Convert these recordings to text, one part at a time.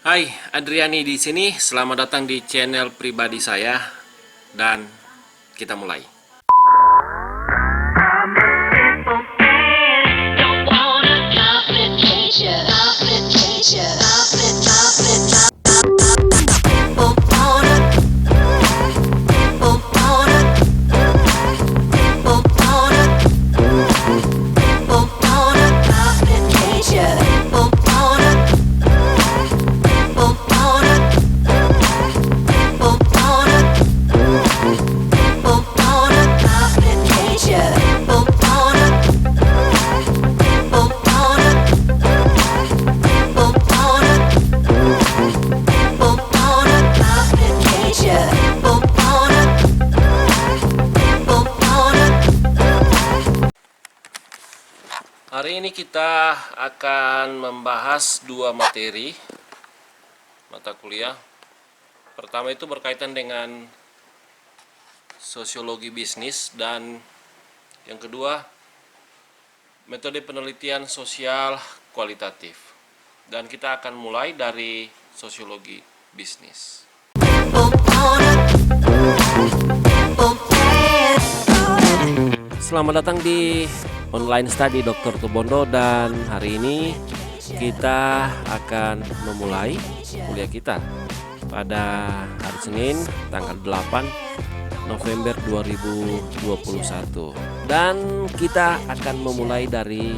Hai, Adriani di sini. Selamat datang di channel pribadi saya dan kita mulai. Hari ini kita akan membahas dua materi mata kuliah. Pertama itu berkaitan dengan sosiologi bisnis, dan yang kedua metode penelitian sosial kualitatif. Dan kita akan mulai dari sosiologi bisnis. Selamat datang di online study Dr. Tubondo, dan hari ini kita akan memulai kuliah kita pada hari Senin tanggal 8 November 2021, dan kita akan memulai dari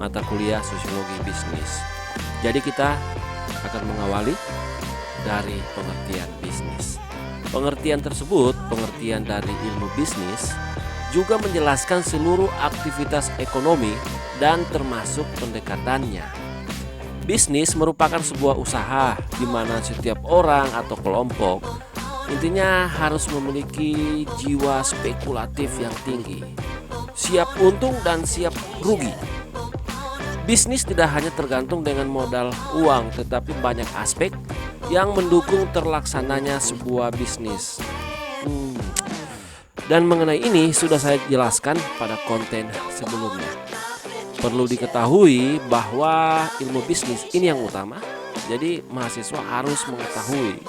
mata kuliah sosiologi bisnis. Jadi kita akan mengawali dari pengertian bisnis. Pengertian tersebut, pengertian dari ilmu bisnis, juga menjelaskan seluruh aktivitas ekonomi dan termasuk pendekatannya. Bisnis merupakan sebuah usaha di mana setiap orang atau kelompok intinya harus memiliki jiwa spekulatif yang tinggi, siap untung dan siap rugi. Bisnis tidak hanya tergantung dengan modal uang, tetapi banyak aspek yang mendukung terlaksananya sebuah bisnis. Dan mengenai ini sudah saya jelaskan pada konten sebelumnya. Perlu diketahui bahwa ilmu bisnis ini yang utama. Jadi mahasiswa harus mengetahui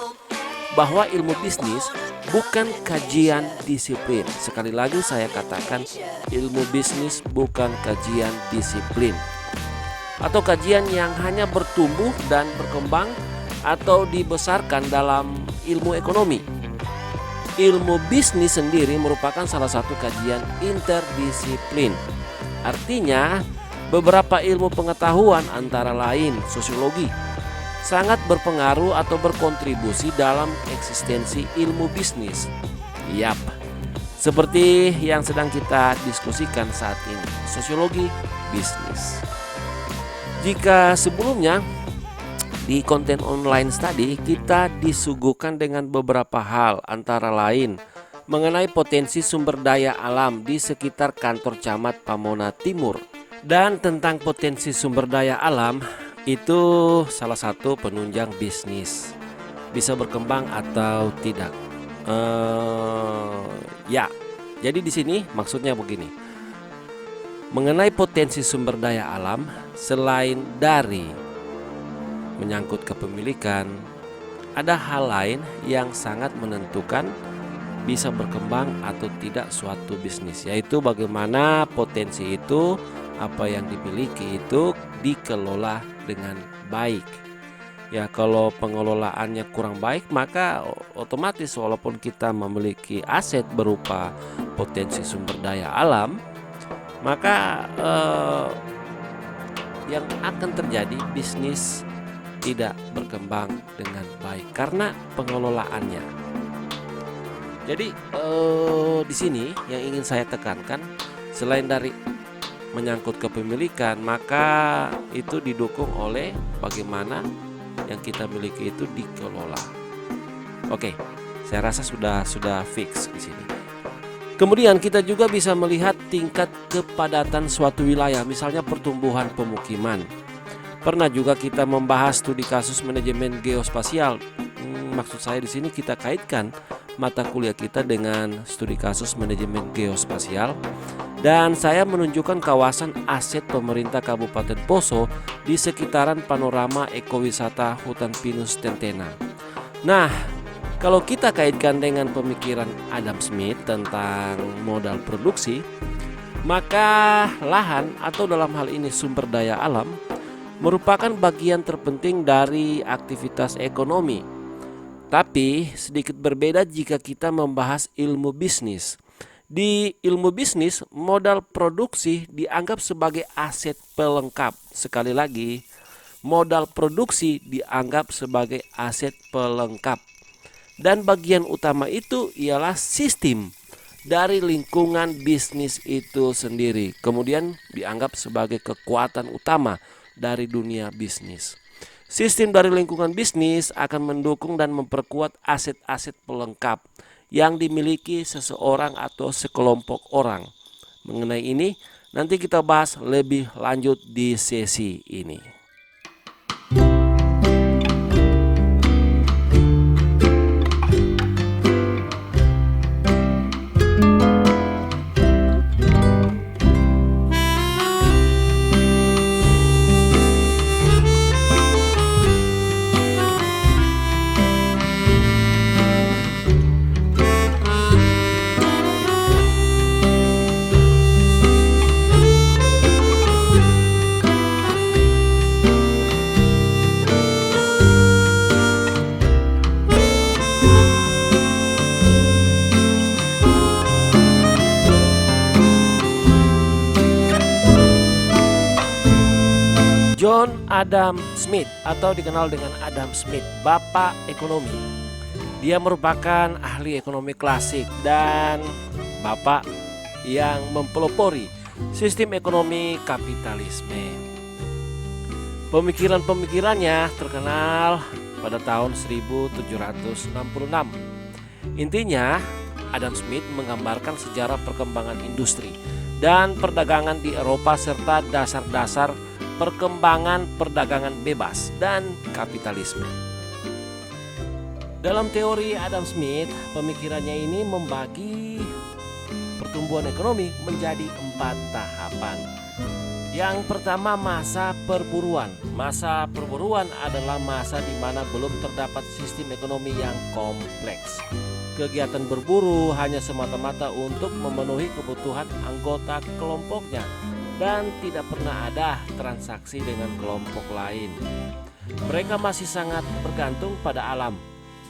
bahwa ilmu bisnis bukan kajian disiplin. Sekali lagi saya katakan, ilmu bisnis bukan kajian disiplin atau kajian yang hanya bertumbuh dan berkembang atau dibesarkan dalam ilmu ekonomi. Ilmu bisnis sendiri merupakan salah satu kajian interdisiplin. Artinya, beberapa ilmu pengetahuan antara lain sosiologi sangat berpengaruh atau berkontribusi dalam eksistensi ilmu bisnis. Yap, seperti yang sedang kita diskusikan saat ini, sosiologi bisnis. Jika sebelumnya di konten online study kita disuguhkan dengan beberapa hal, antara lain mengenai potensi sumber daya alam di sekitar kantor camat Pamona Timur. Dan tentang potensi sumber daya alam itu salah satu penunjang bisnis bisa berkembang atau tidak. Jadi di sini maksudnya begini. Mengenai potensi sumber daya alam, selain dari menyangkut kepemilikan, ada hal lain yang sangat menentukan bisa berkembang atau tidak suatu bisnis, yaitu bagaimana potensi itu, apa yang dimiliki itu dikelola dengan baik. Ya, kalau pengelolaannya kurang baik, maka otomatis walaupun kita memiliki aset berupa potensi sumber daya alam, maka yang akan terjadi bisnis tidak berkembang dengan baik karena pengelolaannya. Jadi di sini yang ingin saya tekankan, selain dari menyangkut kepemilikan, maka itu didukung oleh bagaimana yang kita miliki itu dikelola. Oke, saya rasa sudah fix di sini. Kemudian kita juga bisa melihat tingkat kepadatan suatu wilayah, misalnya pertumbuhan pemukiman. Pernah juga kita membahas studi kasus manajemen geospasial. Maksud saya di sini kita kaitkan mata kuliah kita dengan studi kasus manajemen geospasial Dan saya menunjukkan kawasan aset pemerintah Kabupaten Poso di sekitaran panorama ekowisata Hutan Pinus Tentena. Nah, kalau kita kaitkan dengan pemikiran Adam Smith tentang modal produksi, maka lahan atau dalam hal ini sumber daya alam merupakan bagian terpenting dari aktivitas ekonomi. Tapi sedikit berbeda jika kita membahas ilmu bisnis. Di ilmu bisnis, modal produksi dianggap sebagai aset pelengkap. Sekali lagi, modal produksi dianggap sebagai aset pelengkap. Dan bagian utama itu ialah sistem dari lingkungan bisnis itu sendiri. Kemudian dianggap sebagai kekuatan utama dari dunia bisnis. Sistem dari lingkungan bisnis akan mendukung dan memperkuat aset-aset pelengkap yang dimiliki seseorang atau sekelompok orang. Mengenai ini nanti kita bahas lebih lanjut di sesi ini. John Adam Smith atau dikenal dengan Adam Smith, Bapak Ekonomi. Dia merupakan ahli ekonomi klasik dan bapak yang mempelopori sistem ekonomi kapitalisme. Pemikiran-pemikirannya terkenal pada tahun 1766. Intinya, Adam Smith menggambarkan sejarah perkembangan industri dan perdagangan di Eropa serta dasar-dasar perkembangan perdagangan bebas dan kapitalisme. Dalam teori Adam Smith, pemikirannya ini membagi pertumbuhan ekonomi menjadi 4 tahapan. Yang pertama, masa perburuan. Masa perburuan adalah masa di mana belum terdapat sistem ekonomi yang kompleks. Kegiatan berburu hanya semata-mata untuk memenuhi kebutuhan anggota kelompoknya dan tidak pernah ada transaksi dengan kelompok lain. Mereka masih sangat bergantung pada alam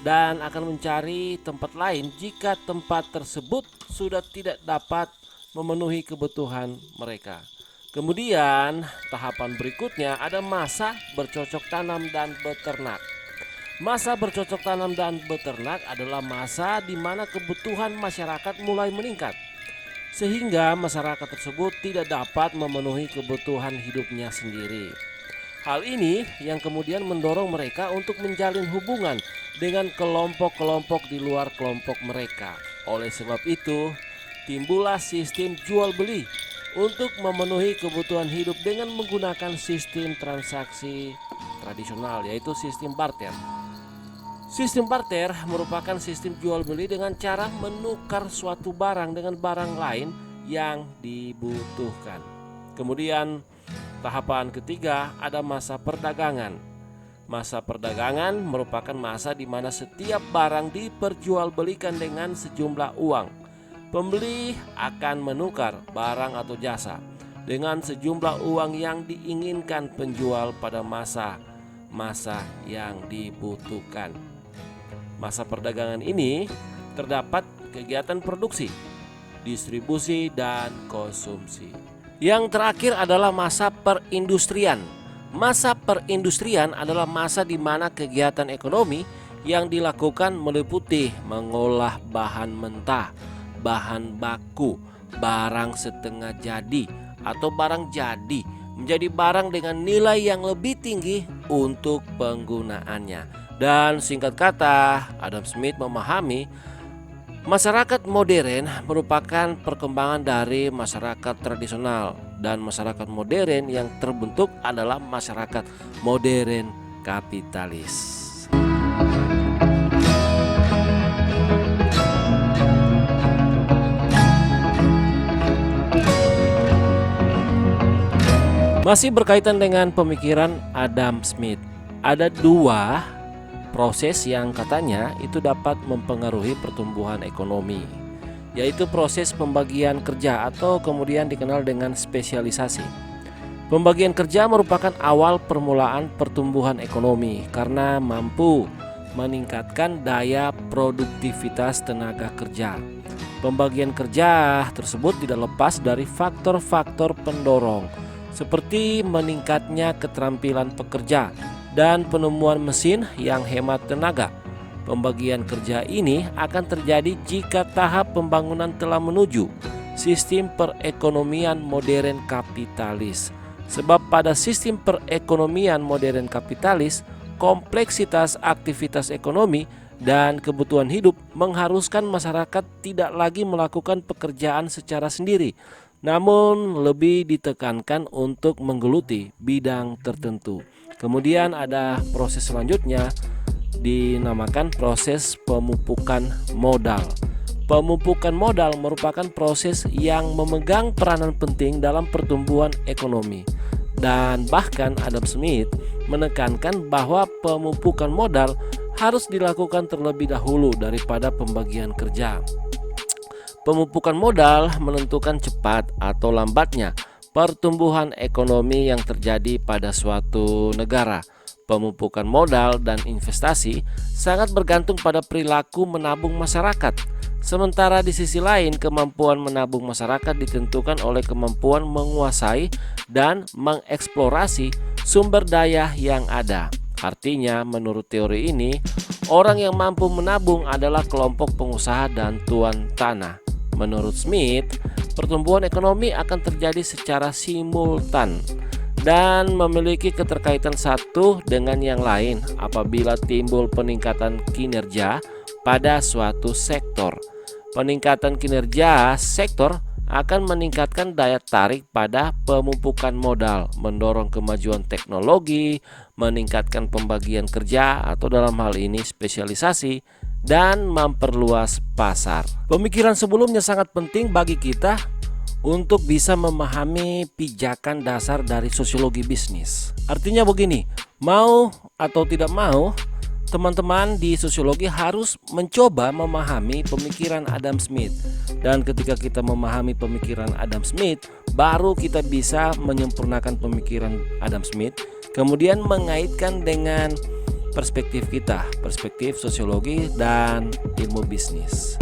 dan akan mencari tempat lain jika tempat tersebut sudah tidak dapat memenuhi kebutuhan mereka. Kemudian tahapan berikutnya ada masa bercocok tanam dan beternak. Masa bercocok tanam dan beternak adalah masa di mana kebutuhan masyarakat mulai meningkat, sehingga masyarakat tersebut tidak dapat memenuhi kebutuhan hidupnya sendiri. Hal ini yang kemudian mendorong mereka untuk menjalin hubungan dengan kelompok-kelompok di luar kelompok mereka. Oleh sebab itu, timbullah sistem jual beli untuk memenuhi kebutuhan hidup dengan menggunakan sistem transaksi tradisional, yaitu sistem barter. Sistem barter merupakan sistem jual beli dengan cara menukar suatu barang dengan barang lain yang dibutuhkan. Kemudian tahapan ketiga ada masa perdagangan. Masa perdagangan merupakan masa di mana setiap barang diperjualbelikan dengan sejumlah uang. Pembeli akan menukar barang atau jasa dengan sejumlah uang yang diinginkan penjual pada masa yang dibutuhkan. Masa perdagangan ini terdapat kegiatan produksi, distribusi, dan konsumsi. Yang terakhir adalah masa perindustrian. Masa perindustrian adalah masa di mana kegiatan ekonomi yang dilakukan meliputi mengolah bahan mentah, bahan baku, barang setengah jadi, atau barang jadi menjadi barang dengan nilai yang lebih tinggi untuk penggunaannya. Dan singkat kata, Adam Smith memahami masyarakat modern merupakan perkembangan dari masyarakat tradisional, dan masyarakat modern yang terbentuk adalah masyarakat modern kapitalis. Masih berkaitan dengan pemikiran Adam Smith, ada dua proses yang katanya itu dapat mempengaruhi pertumbuhan ekonomi, yaitu proses pembagian kerja atau kemudian dikenal dengan spesialisasi. Pembagian kerja merupakan awal permulaan pertumbuhan ekonomi karena mampu meningkatkan daya produktivitas tenaga kerja. Pembagian kerja tersebut tidak lepas dari faktor-faktor pendorong seperti meningkatnya keterampilan pekerja dan penemuan mesin yang hemat tenaga. Pembagian kerja ini akan terjadi jika tahap pembangunan telah menuju sistem perekonomian modern kapitalis. Sebab pada sistem perekonomian modern kapitalis, kompleksitas aktivitas ekonomi dan kebutuhan hidup mengharuskan masyarakat tidak lagi melakukan pekerjaan secara sendiri, namun lebih ditekankan untuk menggeluti bidang tertentu. Kemudian ada proses selanjutnya dinamakan proses pemupukan modal. Pemupukan modal merupakan proses yang memegang peranan penting dalam pertumbuhan ekonomi. Dan bahkan Adam Smith menekankan bahwa pemupukan modal harus dilakukan terlebih dahulu daripada pembagian kerja. Pemupukan modal menentukan cepat atau lambatnya pertumbuhan ekonomi yang terjadi pada suatu negara. Pemupukan modal dan investasi sangat bergantung pada perilaku menabung masyarakat. Sementara di sisi lain, kemampuan menabung masyarakat ditentukan oleh kemampuan menguasai dan mengeksplorasi sumber daya yang ada. Artinya, menurut teori ini, orang yang mampu menabung adalah kelompok pengusaha dan tuan tanah. Menurut Smith, pertumbuhan ekonomi akan terjadi secara simultan dan memiliki keterkaitan satu dengan yang lain apabila timbul peningkatan kinerja pada suatu sektor. Peningkatan kinerja sektor akan meningkatkan daya tarik pada pemupukan modal, mendorong kemajuan teknologi, meningkatkan pembagian kerja atau dalam hal ini spesialisasi, dan memperluas pasar. Pemikiran sebelumnya sangat penting bagi kita untuk bisa memahami pijakan dasar dari sosiologi bisnis. Artinya begini, mau atau tidak mau, teman-teman di sosiologi harus mencoba memahami pemikiran Adam Smith. Dan ketika kita memahami pemikiran Adam Smith, baru kita bisa menyempurnakan pemikiran Adam Smith, kemudian mengaitkan dengan perspektif kita, perspektif sosiologi dan ilmu bisnis.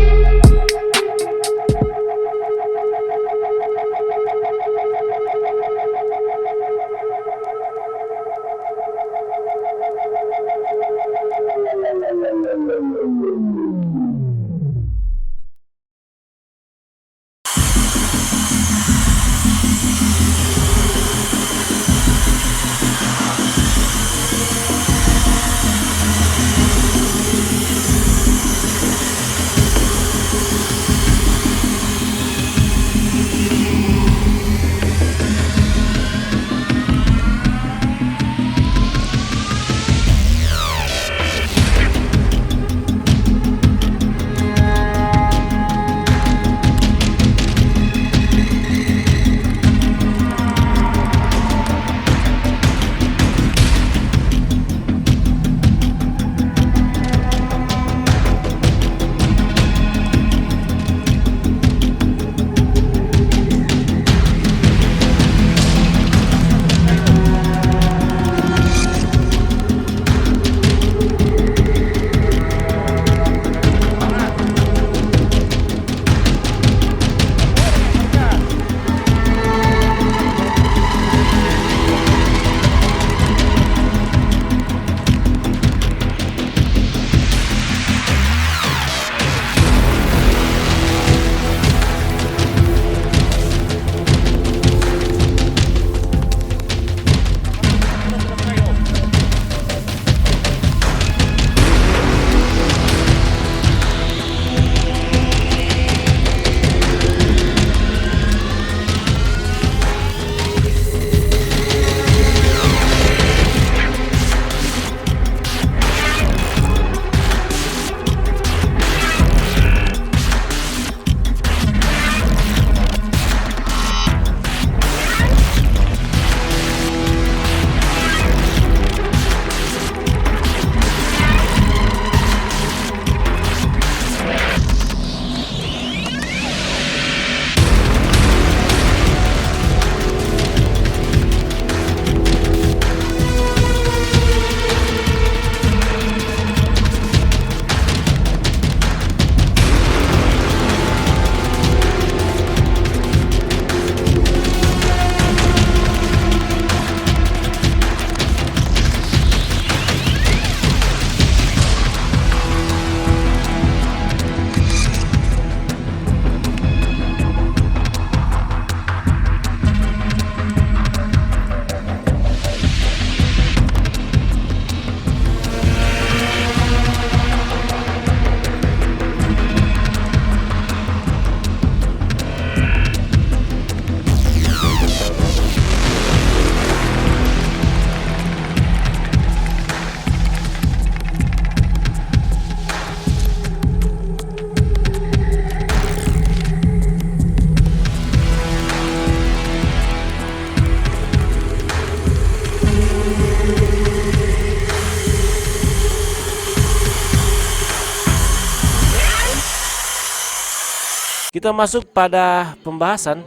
Kita masuk pada pembahasan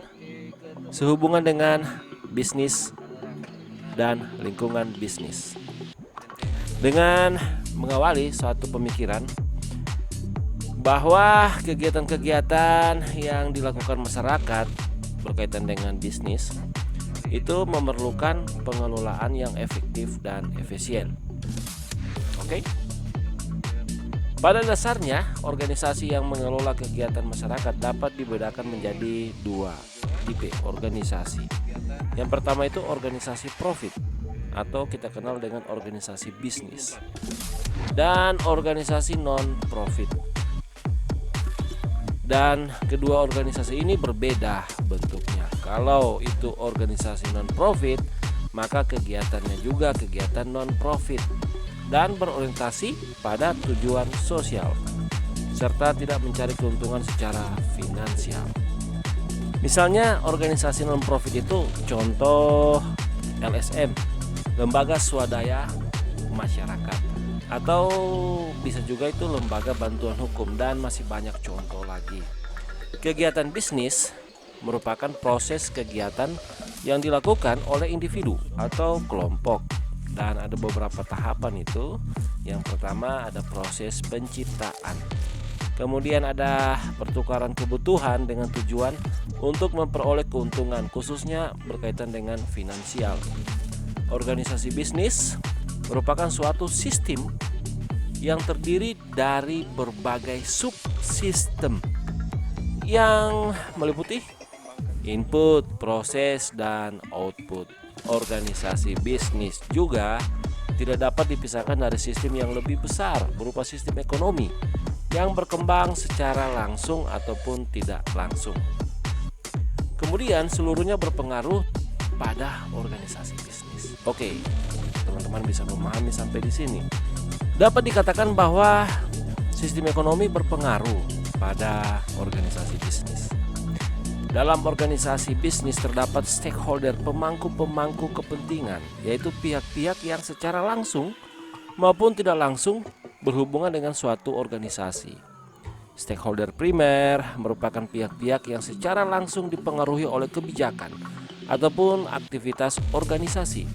sehubungan dengan bisnis dan lingkungan bisnis. Dengan mengawali suatu pemikiran bahwa kegiatan-kegiatan yang dilakukan masyarakat berkaitan dengan bisnis itu memerlukan pengelolaan yang efektif dan efisien. Oke? Pada dasarnya, organisasi yang mengelola kegiatan masyarakat dapat dibedakan menjadi dua tipe organisasi. Yang pertama itu organisasi profit atau kita kenal dengan organisasi bisnis, dan organisasi non-profit. Dan kedua organisasi ini berbeda bentuknya. Kalau itu organisasi non-profit, maka kegiatannya juga kegiatan non-profit dan berorientasi pada tujuan sosial serta tidak mencari keuntungan secara finansial. Misalnya organisasi non-profit itu contoh LSM, lembaga swadaya masyarakat, atau bisa juga itu lembaga bantuan hukum, dan masih banyak contoh lagi. Kegiatan bisnis merupakan proses kegiatan yang dilakukan oleh individu atau kelompok, dan ada beberapa tahapan itu. Yang pertama ada proses penciptaan, kemudian ada pertukaran kebutuhan dengan tujuan untuk memperoleh keuntungan, khususnya berkaitan dengan finansial. Organisasi bisnis merupakan suatu sistem yang terdiri dari berbagai subsistem yang meliputi input, proses, dan output. Organisasi bisnis juga tidak dapat dipisahkan dari sistem yang lebih besar berupa sistem ekonomi yang berkembang secara langsung ataupun tidak langsung. Kemudian seluruhnya berpengaruh pada organisasi bisnis. Oke, teman-teman bisa memahami sampai di sini. Dapat dikatakan bahwa sistem ekonomi berpengaruh pada organisasi bisnis. Dalam organisasi bisnis terdapat stakeholder, pemangku-pemangku kepentingan, yaitu pihak-pihak yang secara langsung maupun tidak langsung berhubungan dengan suatu organisasi. Stakeholder primer merupakan pihak-pihak yang secara langsung dipengaruhi oleh kebijakan ataupun aktivitas organisasi.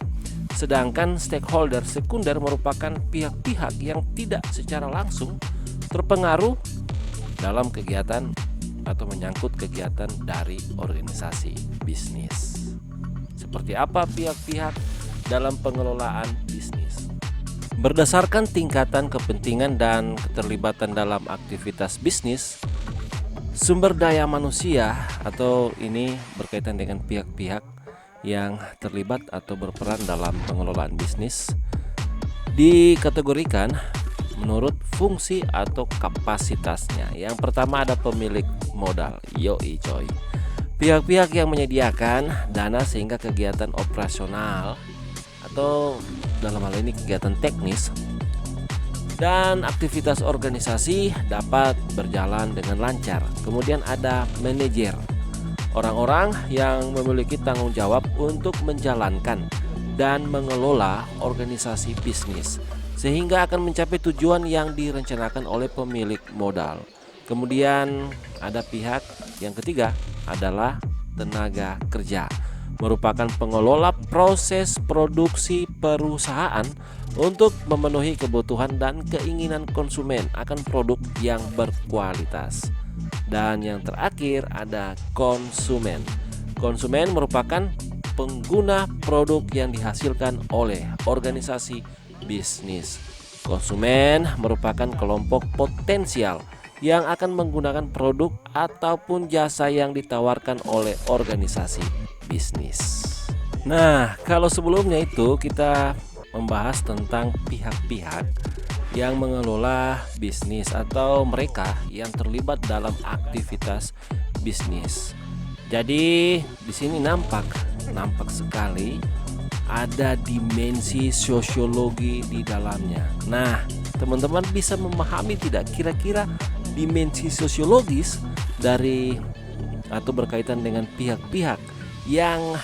Sedangkan stakeholder sekunder merupakan pihak-pihak yang tidak secara langsung terpengaruh dalam kegiatan atau menyangkut kegiatan dari organisasi bisnis. Seperti apa pihak-pihak dalam pengelolaan bisnis? Berdasarkan tingkatan kepentingan dan keterlibatan dalam aktivitas bisnis, sumber daya manusia atau ini berkaitan dengan pihak-pihak yang terlibat atau berperan dalam pengelolaan bisnis dikategorikan menurut fungsi atau kapasitasnya. Yang pertama ada pemilik modal, yoi coy. Pihak-pihak yang menyediakan dana sehingga kegiatan operasional atau dalam hal ini kegiatan teknis dan aktivitas organisasi dapat berjalan dengan lancar. Kemudian ada manajer, orang-orang yang memiliki tanggung jawab untuk menjalankan dan mengelola organisasi bisnis sehingga akan mencapai tujuan yang direncanakan oleh pemilik modal. Kemudian ada pihak yang ketiga adalah tenaga kerja, merupakan pengelola proses produksi perusahaan untuk memenuhi kebutuhan dan keinginan konsumen akan produk yang berkualitas. Dan yang terakhir ada konsumen. Konsumen merupakan pengguna produk yang dihasilkan oleh organisasi bisnis. Konsumen merupakan kelompok potensial yang akan menggunakan produk ataupun jasa yang ditawarkan oleh organisasi bisnis. Nah, kalau sebelumnya itu kita membahas tentang pihak-pihak yang mengelola bisnis atau mereka yang terlibat dalam aktivitas bisnis. Jadi di sini nampak sekali ada dimensi sosiologi di dalamnya. Nah, teman-teman bisa memahami tidak kira-kira dimensi sosiologis dari atau berkaitan dengan pihak-pihak yang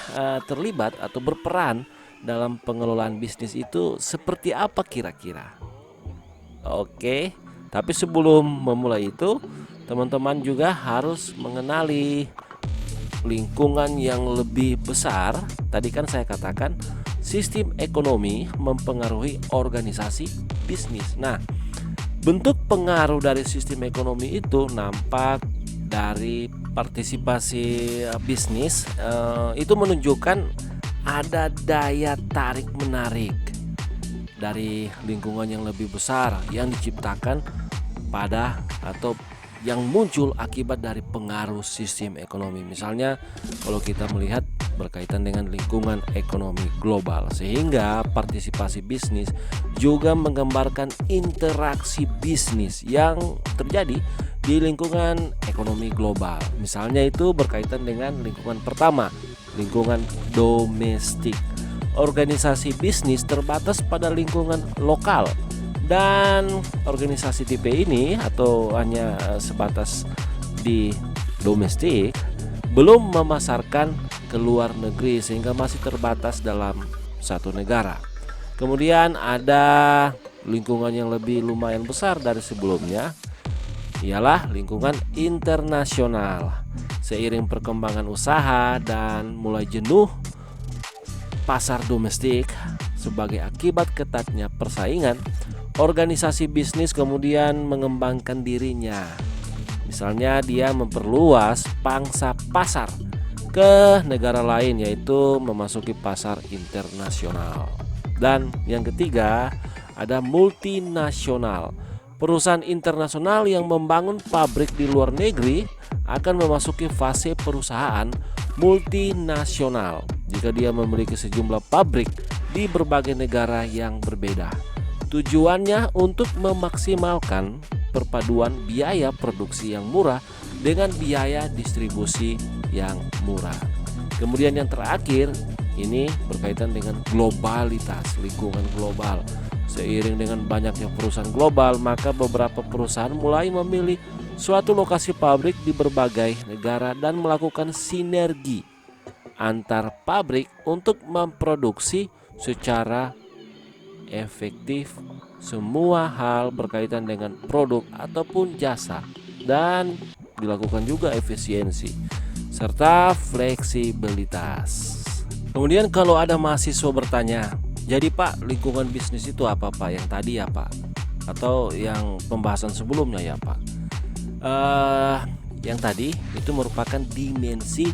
terlibat atau berperan dalam pengelolaan bisnis itu seperti apa kira-kira? Oke, tapi sebelum memulai itu, teman-teman juga harus mengenali lingkungan yang lebih besar. Tadi kan saya katakan sistem ekonomi mempengaruhi organisasi bisnis. Nah, bentuk pengaruh dari sistem ekonomi itu nampak dari partisipasi bisnis. Itu menunjukkan ada daya tarik menarik dari lingkungan yang lebih besar yang diciptakan pada atau yang muncul akibat dari pengaruh sistem ekonomi. Misalnya kalau kita melihat berkaitan dengan lingkungan ekonomi global, sehingga partisipasi bisnis juga menggambarkan interaksi bisnis yang terjadi di lingkungan ekonomi global. Misalnya itu berkaitan dengan lingkungan pertama, lingkungan domestik. Organisasi bisnis terbatas pada lingkungan lokal, dan organisasi tipe ini atau hanya sebatas di domestik belum memasarkan ke luar negeri sehingga masih terbatas dalam satu negara. Kemudian ada lingkungan yang lebih lumayan besar dari sebelumnya, ialah lingkungan internasional. Seiring perkembangan usaha dan mulai jenuh pasar domestik sebagai akibat ketatnya persaingan, organisasi bisnis kemudian mengembangkan dirinya. Misalnya dia memperluas pangsa pasar ke negara lain, yaitu memasuki pasar internasional. Dan yang ketiga ada multinasional. Perusahaan internasional yang membangun pabrik di luar negeri akan memasuki fase perusahaan multinasional jika dia memiliki sejumlah pabrik di berbagai negara yang berbeda. Tujuannya untuk memaksimalkan perpaduan biaya produksi yang murah dengan biaya distribusi yang murah. Kemudian yang terakhir, ini berkaitan dengan globalitas, lingkungan global. Seiring dengan banyaknya perusahaan global, maka beberapa perusahaan mulai memilih suatu lokasi pabrik di berbagai negara dan melakukan sinergi antar pabrik untuk memproduksi secara efektif semua hal berkaitan dengan produk ataupun jasa, dan dilakukan juga efisiensi serta fleksibilitas. Kemudian kalau ada mahasiswa bertanya, jadi Pak, lingkungan bisnis itu apa Pak? Yang tadi ya Pak? Atau yang pembahasan sebelumnya ya Pak? Yang tadi itu merupakan dimensi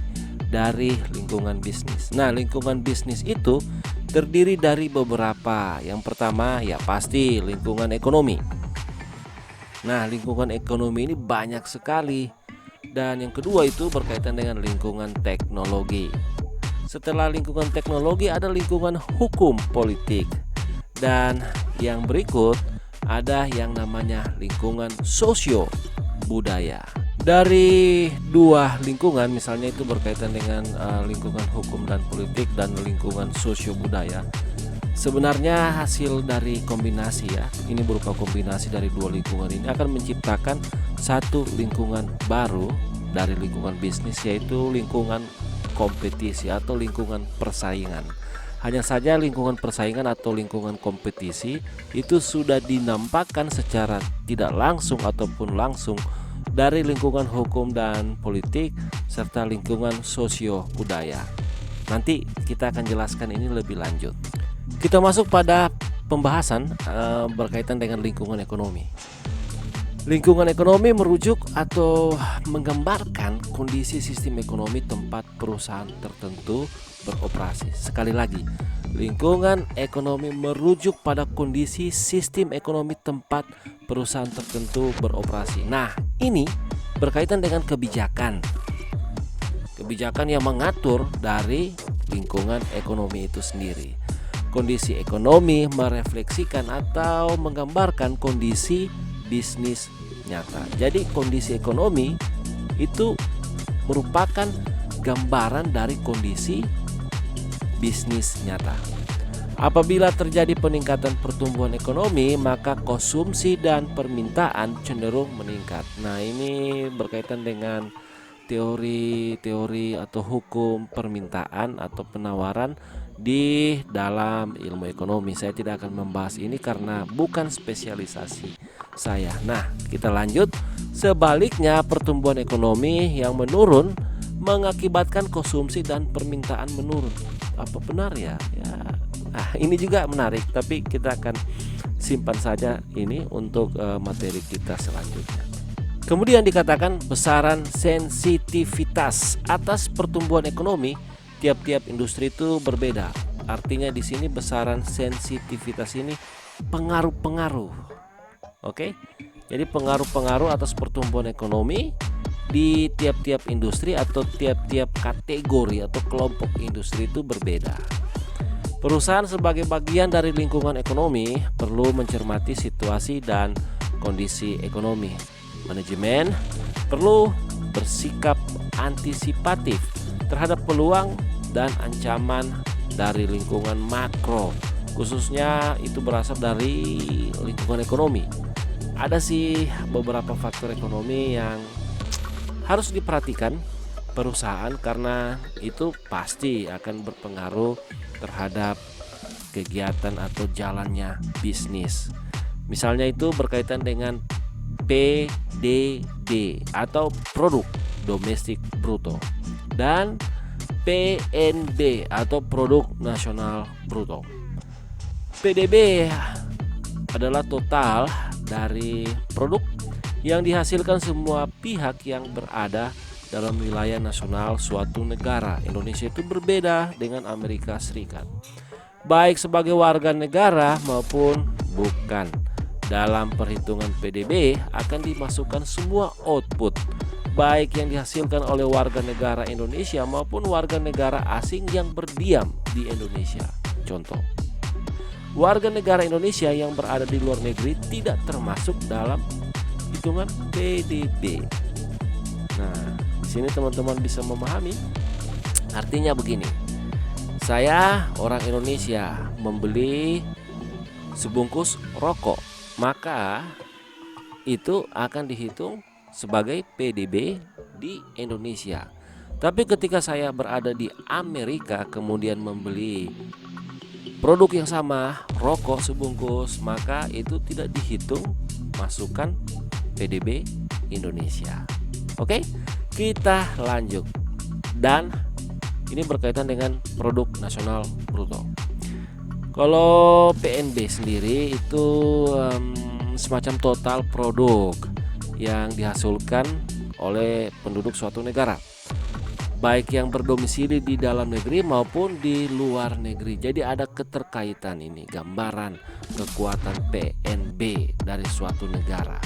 dari lingkungan bisnis. Nah, lingkungan bisnis itu terdiri dari beberapa. Yang pertama ya pasti lingkungan ekonomi. Nah, lingkungan ekonomi ini banyak sekali. Dan yang kedua itu berkaitan dengan lingkungan teknologi. Setelah lingkungan teknologi ada lingkungan hukum politik. Dan yang berikut ada yang namanya lingkungan sosio budaya. Dari dua lingkungan, misalnya itu berkaitan dengan lingkungan hukum dan politik dan lingkungan sosio budaya, sebenarnya hasil dari kombinasi ya, ini berupa kombinasi dari dua lingkungan ini akan menciptakan satu lingkungan baru dari lingkungan bisnis, yaitu lingkungan kompetisi atau lingkungan persaingan. Hanya saja lingkungan persaingan atau lingkungan kompetisi itu sudah dinampakkan secara tidak langsung ataupun langsung dari lingkungan hukum dan politik serta lingkungan sosio budaya. Nanti kita akan jelaskan ini lebih lanjut. Kita masuk pada pembahasan berkaitan dengan lingkungan ekonomi. Lingkungan ekonomi merujuk atau menggambarkan kondisi sistem ekonomi tempat perusahaan tertentu beroperasi. Sekali lagi, lingkungan ekonomi merujuk pada kondisi sistem ekonomi tempat perusahaan tertentu beroperasi. Nah, ini berkaitan dengan kebijakan. Kebijakan yang mengatur dari lingkungan ekonomi itu sendiri. Kondisi ekonomi merefleksikan atau menggambarkan kondisi bisnis nyata. Jadi kondisi ekonomi itu merupakan gambaran dari kondisi bisnis nyata. Apabila terjadi peningkatan pertumbuhan ekonomi, maka konsumsi dan permintaan cenderung meningkat. Nah, ini berkaitan dengan teori-teori atau hukum permintaan atau penawaran di dalam ilmu ekonomi. Saya tidak akan membahas ini karena bukan spesialisasi saya. Nah, kita lanjut. Sebaliknya, pertumbuhan ekonomi yang menurun mengakibatkan konsumsi dan permintaan menurun. Apa benar ya? Ini juga menarik, tapi kita akan simpan saja ini untuk materi kita selanjutnya. Kemudian dikatakan besaran sensitivitas atas pertumbuhan ekonomi tiap-tiap industri itu berbeda. Artinya di sini besaran sensitivitas ini pengaruh-pengaruh. Oke. Jadi pengaruh-pengaruh atas pertumbuhan ekonomi di tiap-tiap industri atau tiap-tiap kategori atau kelompok industri itu berbeda. Perusahaan sebagai bagian dari lingkungan ekonomi perlu mencermati situasi dan kondisi ekonomi. Manajemen perlu bersikap antisipatif terhadap peluang dan ancaman dari lingkungan makro, khususnya itu berasal dari lingkungan ekonomi. Ada sih beberapa faktor ekonomi yang harus diperhatikan perusahaan karena itu pasti akan berpengaruh terhadap kegiatan atau jalannya bisnis. Misalnya itu berkaitan dengan PDB atau produk domestik bruto dan PNB atau produk nasional bruto. PDB adalah total dari produk yang dihasilkan semua pihak yang berada dalam wilayah nasional suatu negara. Indonesia itu berbeda dengan Amerika Serikat, baik sebagai warga negara maupun bukan. Dalam perhitungan PDB akan dimasukkan semua output, baik yang dihasilkan oleh warga negara Indonesia maupun warga negara asing yang berdiam di Indonesia. Contoh, warga negara Indonesia yang berada di luar negeri tidak termasuk dalam hitungan PDB. Nah, di sini teman-teman bisa memahami. Artinya begini. Saya orang Indonesia membeli sebungkus rokok, maka itu akan dihitung sebagai PDB di Indonesia. Tapi ketika saya berada di Amerika kemudian membeli produk yang sama, rokok sebungkus, maka itu tidak dihitung masukkan PDB Indonesia. Oke, kita lanjut. Dan ini berkaitan dengan produk nasional bruto. Kalau PNB sendiri itu semacam total produk yang dihasilkan oleh penduduk suatu negara, baik yang berdomisili di dalam negeri maupun di luar negeri. Jadi ada keterkaitan ini, gambaran kekuatan PNB dari suatu negara.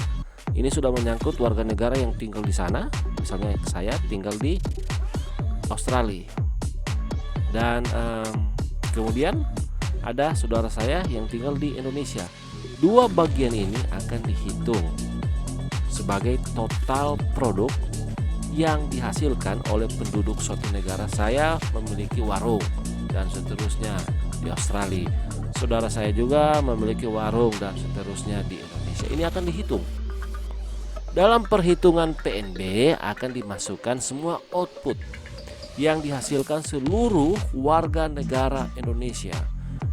Ini sudah menyangkut warga negara yang tinggal di sana. Misalnya saya tinggal di Australia, dan kemudian ada saudara saya yang tinggal di Indonesia. Dua bagian ini akan dihitung sebagai total produk yang dihasilkan oleh penduduk suatu negara. Saya memiliki warung dan seterusnya di Australia. Saudara saya juga memiliki warung dan seterusnya di Indonesia. Ini akan dihitung. Dalam perhitungan PNB akan dimasukkan semua output yang dihasilkan seluruh warga negara Indonesia,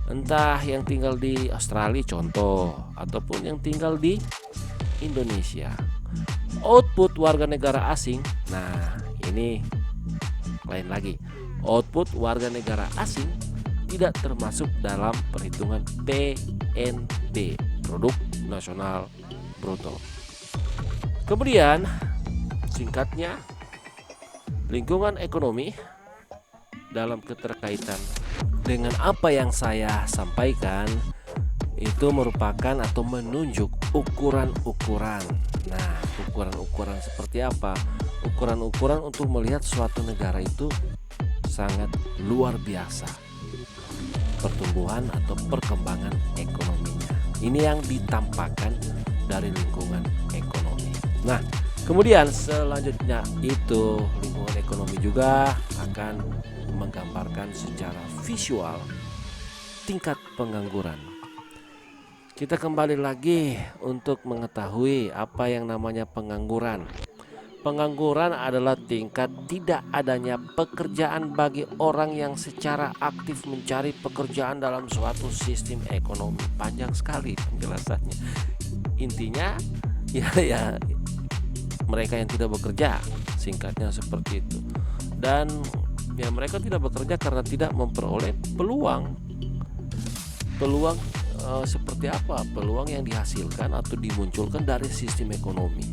entah yang tinggal di Australia contoh ataupun yang tinggal di Indonesia. Output warga negara asing, nah ini lain lagi. Output warga negara asing tidak termasuk dalam perhitungan PNB, produk nasional bruto. Kemudian singkatnya, lingkungan ekonomi dalam keterkaitan dengan apa yang saya sampaikan itu merupakan atau menunjuk ukuran-ukuran. Nah, ukuran-ukuran seperti apa? Ukuran-ukuran untuk melihat suatu negara itu sangat luar biasa pertumbuhan atau perkembangan ekonominya. Ini yang ditampakkan dari lingkungan ekonomi. Nah, kemudian selanjutnya itu lingkungan ekonomi juga akan menggambarkan secara visual tingkat pengangguran. Kita kembali lagi untuk mengetahui apa yang namanya pengangguran. Pengangguran adalah tingkat tidak adanya pekerjaan bagi orang yang secara aktif mencari pekerjaan dalam suatu sistem ekonomi. Panjang sekali penjelasannya. Intinya ya mereka yang tidak bekerja, singkatnya seperti itu. Dan ya mereka tidak bekerja karena tidak memperoleh peluang seperti apa? Peluang yang dihasilkan atau dimunculkan dari sistem ekonomi.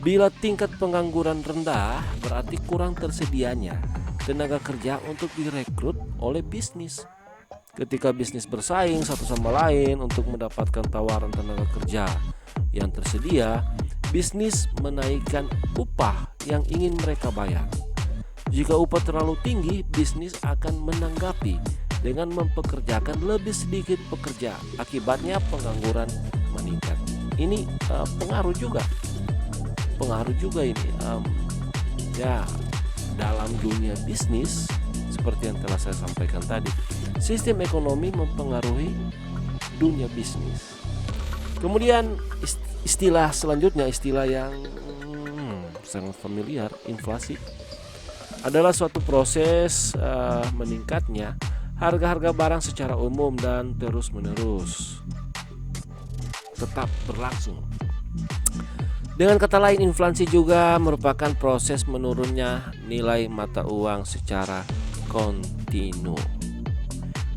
Bila tingkat pengangguran rendah, berarti kurang tersedianya tenaga kerja untuk direkrut oleh bisnis. Ketika bisnis bersaing satu sama lain untuk mendapatkan tawaran tenaga kerja yang tersedia, bisnis menaikkan upah yang ingin mereka bayar. Jika upah terlalu tinggi, bisnis akan menanggapi dengan mempekerjakan lebih sedikit pekerja. Akibatnya pengangguran meningkat. Ini pengaruh juga ini ya dalam dunia bisnis. Seperti yang telah saya sampaikan tadi, sistem ekonomi mempengaruhi dunia bisnis. Kemudian istilah selanjutnya, istilah yang sangat familiar, inflasi, adalah suatu proses meningkatnya harga-harga barang secara umum dan terus-menerus tetap berlangsung. Dengan kata lain, inflasi juga merupakan proses menurunnya nilai mata uang secara kontinu.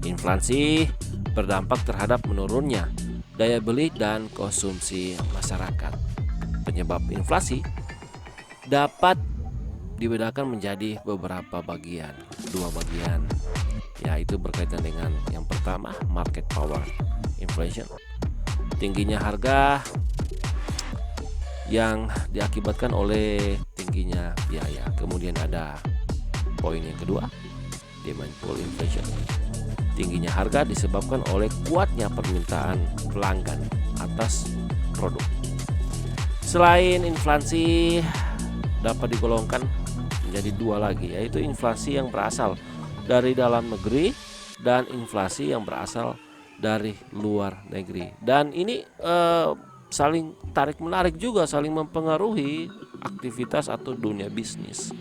Inflasi berdampak terhadap menurunnya daya beli dan konsumsi masyarakat. Penyebab inflasi dapat dibedakan menjadi beberapa bagian, dua bagian, yaitu berkaitan dengan yang pertama, market power inflation, tingginya harga yang diakibatkan oleh tingginya biaya. Kemudian ada poin yang kedua, demand pull inflation, tingginya harga disebabkan oleh kuatnya permintaan pelanggan atas produk. Selain inflasi, dapat digolongkan menjadi dua lagi, yaitu inflasi yang berasal dari dalam negeri dan inflasi yang berasal dari luar negeri. Dan ini saling tarik menarik juga, saling mempengaruhi aktivitas atau dunia bisnis.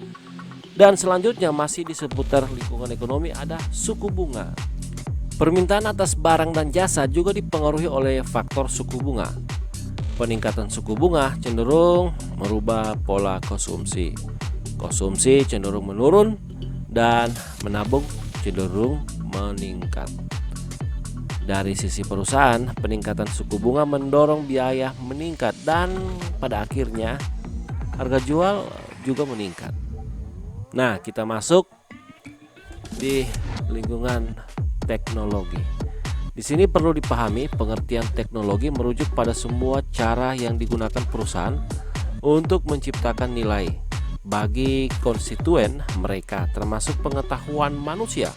Dan selanjutnya masih di seputar lingkungan ekonomi ada suku bunga. Permintaan atas barang dan jasa juga dipengaruhi oleh faktor suku bunga. Peningkatan suku bunga cenderung merubah pola konsumsi. Konsumsi cenderung menurun dan menabung cenderung meningkat. Dari sisi perusahaan, peningkatan suku bunga mendorong biaya meningkat dan pada akhirnya harga jual juga meningkat. Nah, kita masuk di lingkungan teknologi. Di sini perlu dipahami pengertian teknologi merujuk pada semua cara yang digunakan perusahaan untuk menciptakan nilai bagi konstituen mereka, termasuk pengetahuan manusia,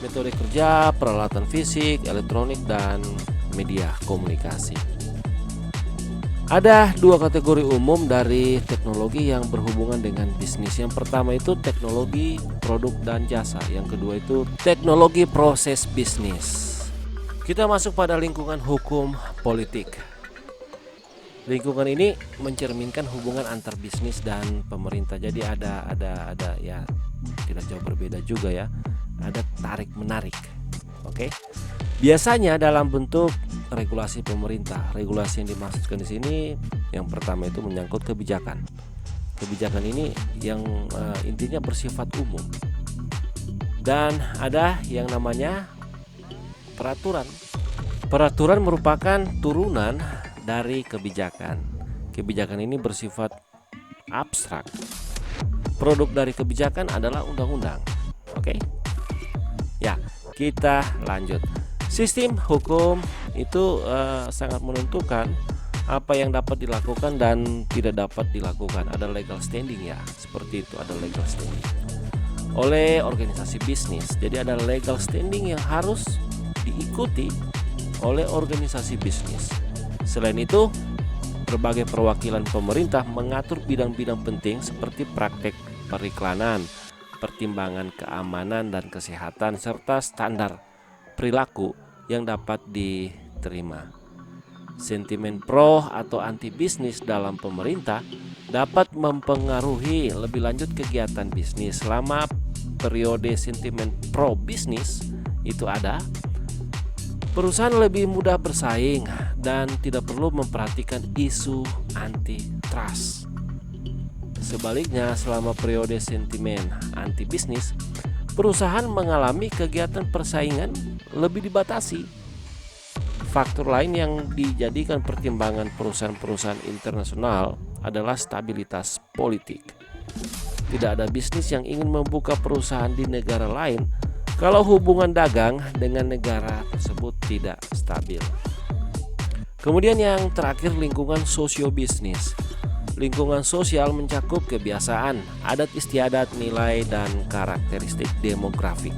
metode kerja, peralatan fisik, elektronik, dan media komunikasi. Ada dua kategori umum dari teknologi yang berhubungan dengan bisnis. Yang pertama itu teknologi produk dan jasa. Yang kedua itu teknologi proses bisnis. Kita masuk pada lingkungan hukum politik. Lingkungan ini mencerminkan hubungan antar bisnis dan pemerintah. Jadi ada ya tidak jauh berbeda juga ya. Ada tarik menarik. Oke. Biasanya dalam bentuk regulasi pemerintah. Regulasi yang dimaksudkan di sini yang pertama itu menyangkut kebijakan. Kebijakan ini yang intinya bersifat umum. Dan ada yang namanya peraturan. Peraturan merupakan turunan dari kebijakan. Kebijakan ini bersifat abstrak. Produk dari kebijakan adalah undang-undang. Oke? Ya, kita lanjut. Sistem hukum itu sangat menentukan apa yang dapat dilakukan dan tidak dapat dilakukan. Ada legal standing ya, seperti itu, ada legal standing oleh organisasi bisnis. Jadi ada legal standing yang harus diikuti oleh organisasi bisnis. Selain itu, berbagai perwakilan pemerintah mengatur bidang-bidang penting seperti praktek periklanan, pertimbangan keamanan dan kesehatan, serta standar perilaku yang dapat diterima. Sentimen pro atau anti bisnis dalam pemerintah dapat mempengaruhi lebih lanjut kegiatan bisnis. Selama periode sentimen pro bisnis itu ada, perusahaan lebih mudah bersaing dan tidak perlu memperhatikan isu antitrust. Sebaliknya, selama periode sentimen anti bisnis, perusahaan mengalami kegiatan persaingan lebih dibatasi. Faktor lain yang dijadikan pertimbangan perusahaan-perusahaan internasional adalah stabilitas politik. Tidak ada bisnis yang ingin membuka perusahaan di negara lain kalau hubungan dagang dengan negara tersebut tidak stabil. Kemudian yang terakhir, lingkungan sosiobisnis. Lingkungan sosial mencakup kebiasaan, adat istiadat, nilai, dan karakteristik demografik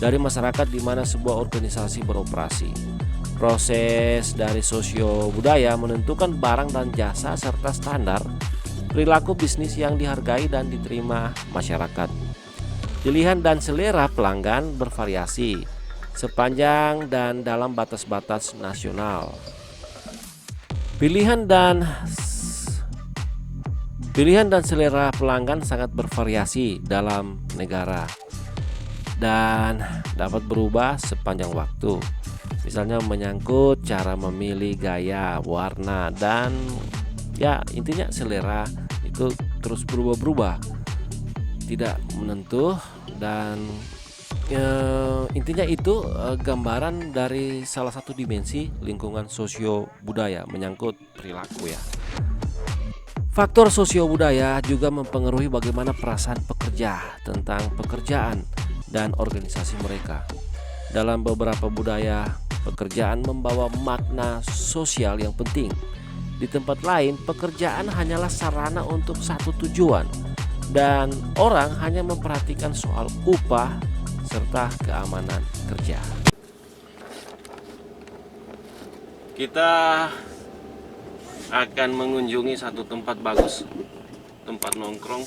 dari masyarakat di mana sebuah organisasi beroperasi. Proses dari sosio budaya menentukan barang dan jasa serta standar perilaku bisnis yang dihargai dan diterima masyarakat. Pilihan dan selera pelanggan bervariasi sepanjang dan dalam batas-batas nasional. Pilihan dan selera pelanggan sangat bervariasi dalam negara dan dapat berubah sepanjang waktu. Misalnya menyangkut cara memilih gaya, warna, dan ya intinya selera itu terus berubah-berubah, tidak menentu, dan intinya itu gambaran dari salah satu dimensi lingkungan sosio budaya menyangkut perilaku ya. Faktor sosio budaya juga mempengaruhi bagaimana perasaan pekerja tentang pekerjaan dan organisasi mereka. Dalam beberapa budaya, pekerjaan membawa makna sosial yang penting. Di tempat lain, pekerjaan hanyalah sarana untuk satu tujuan, dan orang hanya memperhatikan soal upah serta keamanan kerja. Kita akan mengunjungi satu tempat bagus, tempat nongkrong.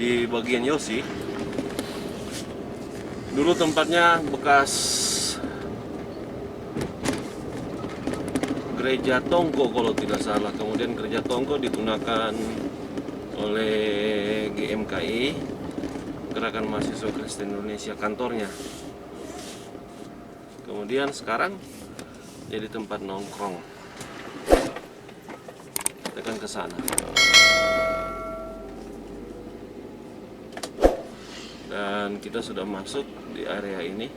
Di bagian Yosi, dulu tempatnya bekas gereja Tongko kalau tidak salah. Kemudian gereja Tongko digunakan oleh GMKI, Gerakan Mahasiswa Kristen Indonesia, kantornya. Kemudian sekarang jadi tempat nongkrong. Kita akan ke sana. Dan kita sudah masuk di area ini.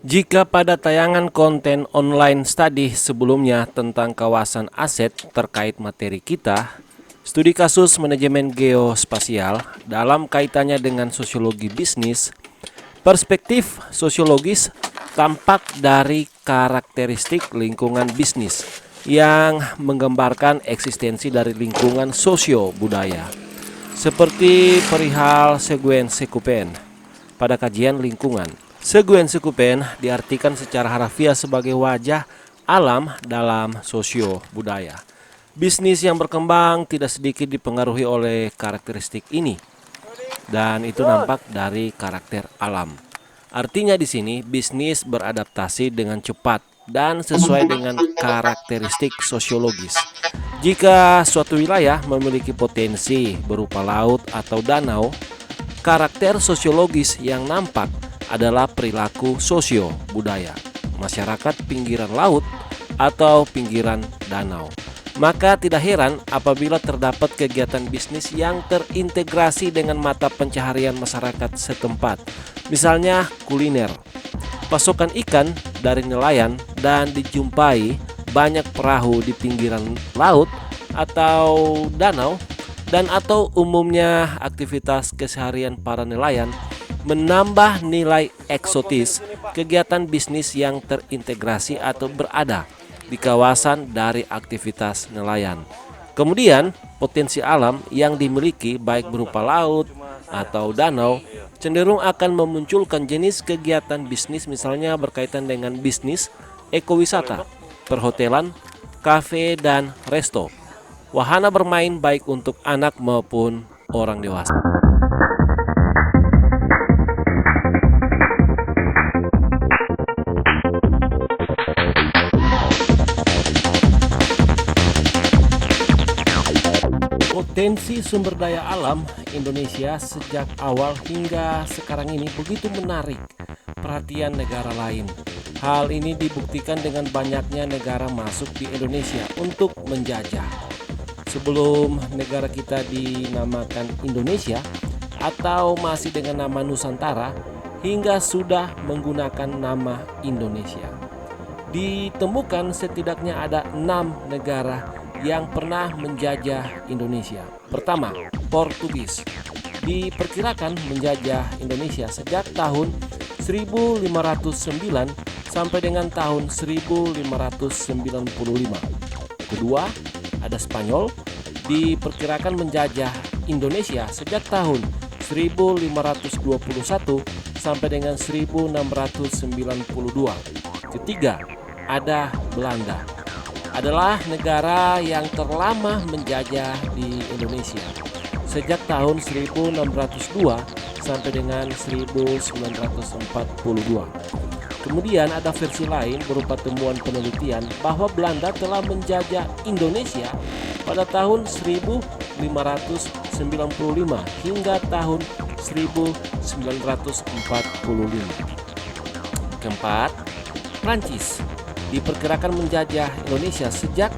Jika pada tayangan konten online study sebelumnya tentang kawasan aset terkait materi kita, studi kasus manajemen geospasial dalam kaitannya dengan sosiologi bisnis, perspektif sosiologis tampak dari karakteristik lingkungan bisnis yang menggambarkan eksistensi dari lingkungan sosio budaya, seperti perihal Seguen Sekupen pada kajian lingkungan. Seguen Sekupen diartikan secara harfiah sebagai wajah alam dalam sosio budaya. Bisnis yang berkembang tidak sedikit dipengaruhi oleh karakteristik ini, dan itu nampak dari karakter alam. Artinya di sini bisnis beradaptasi dengan cepat dan sesuai dengan karakteristik sosiologis. Jika suatu wilayah memiliki potensi berupa laut atau danau, karakter sosiologis yang nampak adalah perilaku sosio budaya masyarakat pinggiran laut atau pinggiran danau. Maka tidak heran apabila terdapat kegiatan bisnis yang terintegrasi dengan mata pencaharian masyarakat setempat. Misalnya kuliner, pasokan ikan dari nelayan, dan dijumpai banyak perahu di pinggiran laut atau danau, dan atau umumnya aktivitas keseharian para nelayan menambah nilai eksotis kegiatan bisnis yang terintegrasi atau berada di kawasan dari aktivitas nelayan. Kemudian, potensi alam yang dimiliki baik berupa laut atau danau cenderung akan memunculkan jenis kegiatan bisnis, misalnya berkaitan dengan bisnis ekowisata, perhotelan, kafe, dan resto. Wahana bermain baik untuk anak maupun orang dewasa. Potensi sumber daya alam Indonesia sejak awal hingga sekarang ini begitu menarik perhatian negara lain. Hal ini dibuktikan dengan banyaknya negara masuk di Indonesia untuk menjajah. Sebelum negara kita dinamakan Indonesia atau masih dengan nama Nusantara, hingga sudah menggunakan nama Indonesia. Ditemukan setidaknya ada 6 negara yang pernah menjajah Indonesia. Pertama, Portugis. Diperkirakan menjajah Indonesia sejak tahun 1509 sampai dengan tahun 1595. Kedua, ada Spanyol. Diperkirakan menjajah Indonesia sejak tahun 1521 sampai dengan 1692. Ketiga, ada Belanda. Adalah negara yang terlama menjajah di Indonesia sejak tahun 1602 sampai dengan 1942. Kemudian ada versi lain berupa temuan penelitian bahwa Belanda telah menjajah Indonesia pada tahun 1595 hingga tahun 1945. Keempat, Prancis. Diperkirakan menjajah Indonesia sejak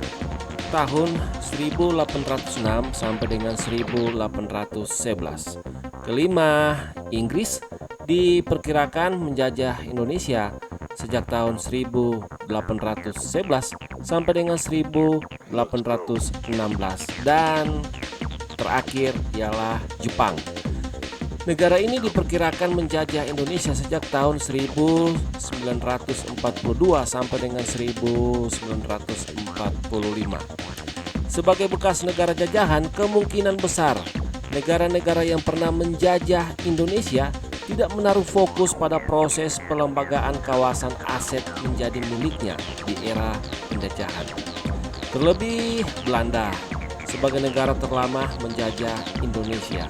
tahun 1806 sampai dengan 1811. Kelima, Inggris. Diperkirakan menjajah Indonesia sejak tahun 1811 sampai dengan 1816. Dan terakhir ialah Jepang. Negara ini diperkirakan menjajah Indonesia sejak tahun 1942 sampai dengan 1945. Sebagai bekas negara jajahan, kemungkinan besar negara-negara yang pernah menjajah Indonesia tidak menaruh fokus pada proses pelembagaan kawasan aset menjadi miliknya di era penjajahan. Terlebih Belanda sebagai negara terlama menjajah Indonesia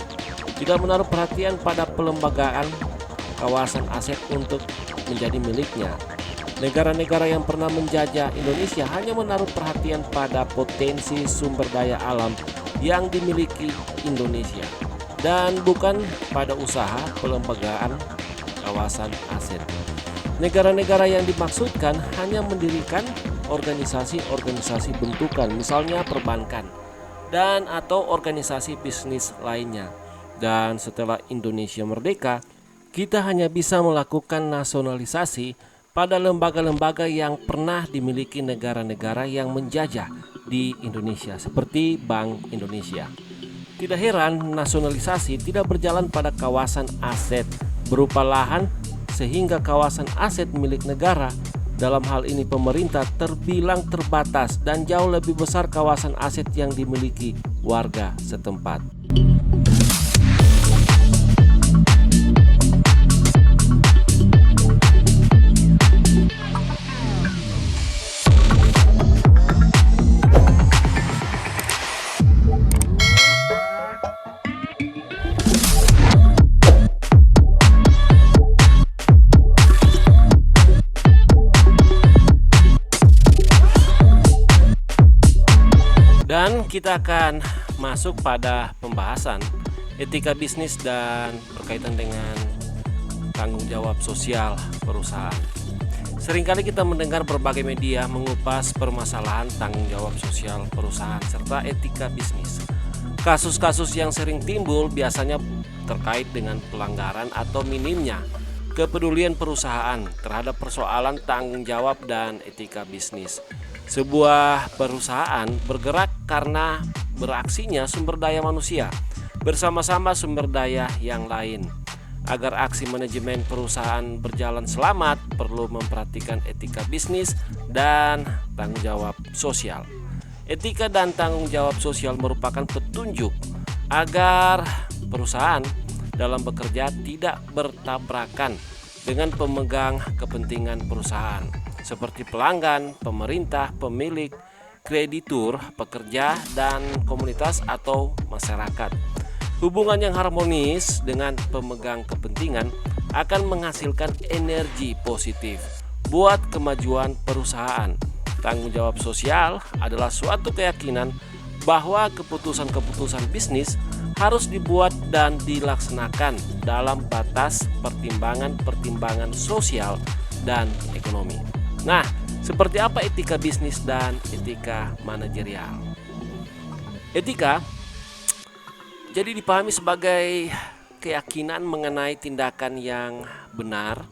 tidak menaruh perhatian pada pelembagaan kawasan aset untuk menjadi miliknya. Negara-negara yang pernah menjajah Indonesia hanya menaruh perhatian pada potensi sumber daya alam yang dimiliki Indonesia dan bukan pada usaha pelembagaan kawasan aset. Negara-negara yang dimaksudkan hanya mendirikan organisasi-organisasi bentukan, misalnya perbankan dan atau organisasi bisnis lainnya. Dan setelah Indonesia merdeka, kita hanya bisa melakukan nasionalisasi pada lembaga-lembaga yang pernah dimiliki negara-negara yang menjajah di Indonesia, seperti Bank Indonesia. Tidak heran nasionalisasi tidak berjalan pada kawasan aset berupa lahan, sehingga kawasan aset milik negara, dalam hal ini pemerintah, terbilang terbatas dan jauh lebih besar kawasan aset yang dimiliki warga setempat. Dan kita akan masuk pada pembahasan etika bisnis dan berkaitan dengan tanggung jawab sosial perusahaan. Seringkali kita mendengar berbagai media mengupas permasalahan tanggung jawab sosial perusahaan serta etika bisnis. Kasus-kasus yang sering timbul biasanya terkait dengan pelanggaran atau minimnya kepedulian perusahaan terhadap persoalan tanggung jawab dan etika bisnis. Sebuah perusahaan bergerak karena beraksinya sumber daya manusia bersama-sama sumber daya yang lain. Agar aksi manajemen perusahaan berjalan selamat, perlu memperhatikan etika bisnis dan tanggung jawab sosial. Etika dan tanggung jawab sosial merupakan petunjuk agar perusahaan dalam bekerja tidak bertabrakan dengan pemegang kepentingan perusahaan seperti pelanggan, pemerintah, pemilik, kreditur, pekerja, dan komunitas atau masyarakat. Hubungan yang harmonis dengan pemegang kepentingan akan menghasilkan energi positif buat kemajuan perusahaan. Tanggung jawab sosial adalah suatu keyakinan bahwa keputusan-keputusan bisnis harus dibuat dan dilaksanakan dalam batas pertimbangan-pertimbangan sosial dan ekonomi. Nah, seperti apa etika bisnis dan etika manajerial? Etika jadi dipahami sebagai keyakinan mengenai tindakan yang benar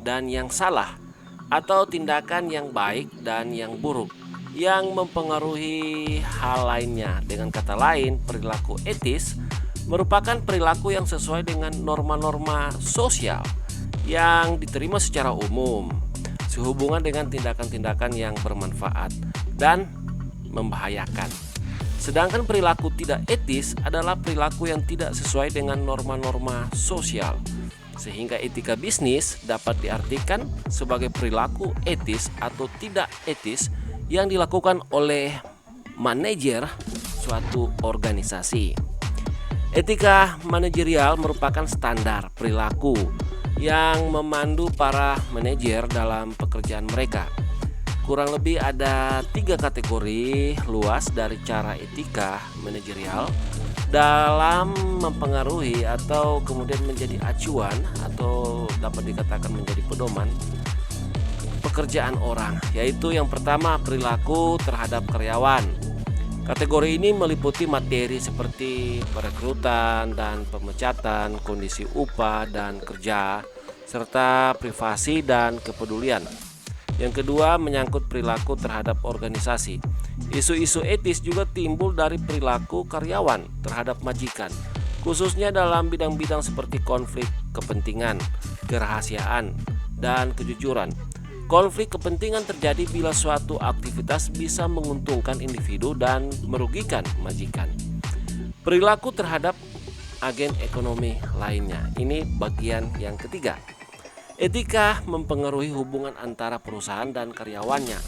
dan yang salah, atau tindakan yang baik dan yang buruk yang mempengaruhi hal lainnya. Dengan kata lain, perilaku etis merupakan perilaku yang sesuai dengan norma-norma sosial yang diterima secara umum, sehubungan dengan tindakan-tindakan yang bermanfaat dan membahayakan. Sedangkan perilaku tidak etis adalah perilaku yang tidak sesuai dengan norma-norma sosial. Sehingga etika bisnis dapat diartikan sebagai perilaku etis atau tidak etis yang dilakukan oleh manajer suatu organisasi. Etika manajerial merupakan standar perilaku yang memandu para manajer dalam pekerjaan mereka. Kurang lebih ada 3 kategori luas dari cara etika manajerial dalam mempengaruhi atau kemudian menjadi acuan atau dapat dikatakan menjadi pedoman pekerjaan orang, yaitu yang pertama, perilaku terhadap karyawan. Kategori ini meliputi materi seperti perekrutan dan pemecatan, kondisi upah dan kerja, serta privasi dan kepedulian. Yang kedua, menyangkut perilaku terhadap organisasi. Isu-isu etis juga timbul dari perilaku karyawan terhadap majikan, khususnya dalam bidang-bidang seperti konflik kepentingan, kerahasiaan, dan kejujuran. Konflik kepentingan terjadi bila suatu aktivitas bisa menguntungkan individu dan merugikan majikan. Perilaku terhadap agen ekonomi lainnya. Ini bagian yang ketiga. Etika mempengaruhi hubungan antara perusahaan dan karyawannya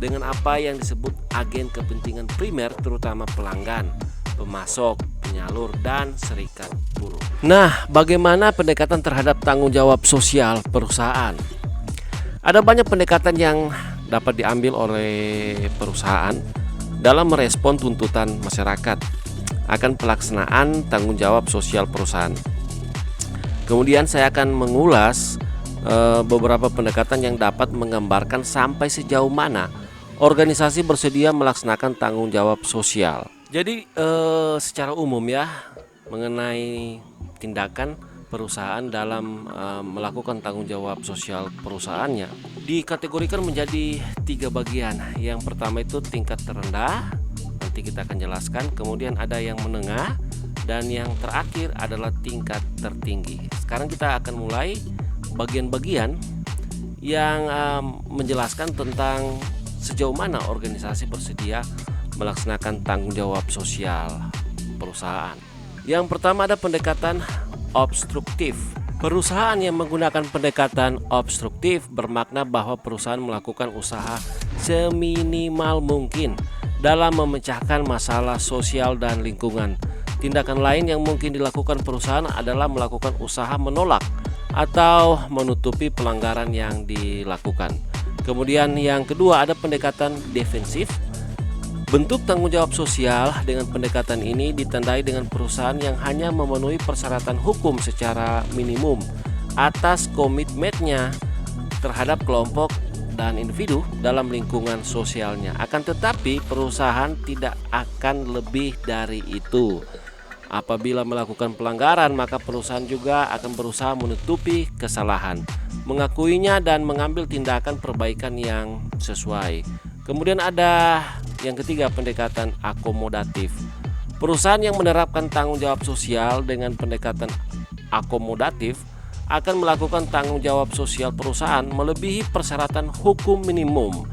dengan apa yang disebut agen kepentingan primer, terutama pelanggan, pemasok, penyalur, dan serikat buruh. Nah, bagaimana pendekatan terhadap tanggung jawab sosial perusahaan? Ada banyak pendekatan yang dapat diambil oleh perusahaan dalam merespon tuntutan masyarakat akan pelaksanaan tanggung jawab sosial perusahaan. Kemudian saya akan mengulas beberapa pendekatan yang dapat menggambarkan sampai sejauh mana organisasi bersedia melaksanakan tanggung jawab sosial. Jadi secara umum ya, mengenai tindakan perusahaan dalam melakukan tanggung jawab sosial perusahaannya dikategorikan menjadi 3 bagian. Yang pertama itu tingkat terendah, nanti kita akan jelaskan. Kemudian ada yang menengah, dan yang terakhir adalah tingkat tertinggi. Sekarang kita akan mulai bagian-bagian yang menjelaskan tentang sejauh mana organisasi bersedia melaksanakan tanggung jawab sosial perusahaan. Yang pertama ada pendekatan obstruktif. Perusahaan yang menggunakan pendekatan obstruktif bermakna bahwa perusahaan melakukan usaha seminimal mungkin dalam memecahkan masalah sosial dan lingkungan. Tindakan lain yang mungkin dilakukan perusahaan adalah melakukan usaha menolak atau menutupi pelanggaran yang dilakukan. Kemudian yang kedua ada pendekatan defensif. Bentuk tanggung jawab sosial dengan pendekatan ini ditandai dengan perusahaan yang hanya memenuhi persyaratan hukum secara minimum atas komitmennya terhadap kelompok dan individu dalam lingkungan sosialnya. Akan tetapi perusahaan tidak akan lebih dari itu. Apabila melakukan pelanggaran, maka perusahaan juga akan berusaha menutupi kesalahan, mengakuinya dan mengambil tindakan perbaikan yang sesuai. Kemudian ada yang ketiga, pendekatan akomodatif. Perusahaan yang menerapkan tanggung jawab sosial dengan pendekatan akomodatif akan melakukan tanggung jawab sosial perusahaan melebihi persyaratan hukum minimum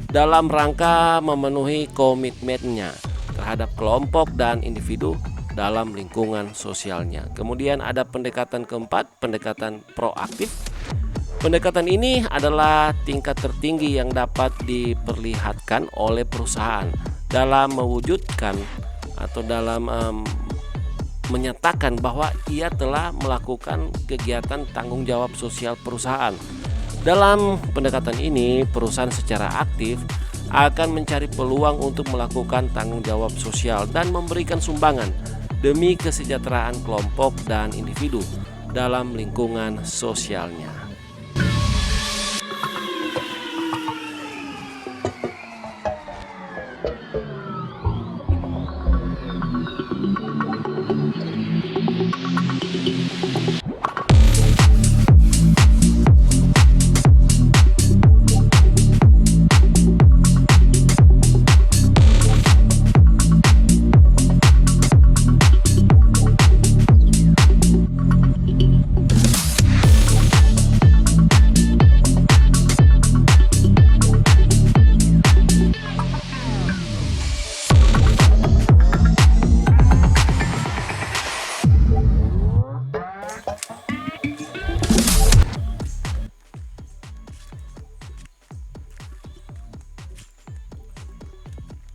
dalam rangka memenuhi komitmennya terhadap kelompok dan individu dalam lingkungan sosialnya. Kemudian ada pendekatan keempat, pendekatan proaktif. Pendekatan ini adalah tingkat tertinggi yang dapat diperlihatkan oleh perusahaan dalam mewujudkan atau dalam menyatakan bahwa ia telah melakukan kegiatan tanggung jawab sosial perusahaan. Dalam pendekatan ini, perusahaan secara aktif akan mencari peluang untuk melakukan tanggung jawab sosial dan memberikan sumbangan demi kesejahteraan kelompok dan individu dalam lingkungan sosialnya.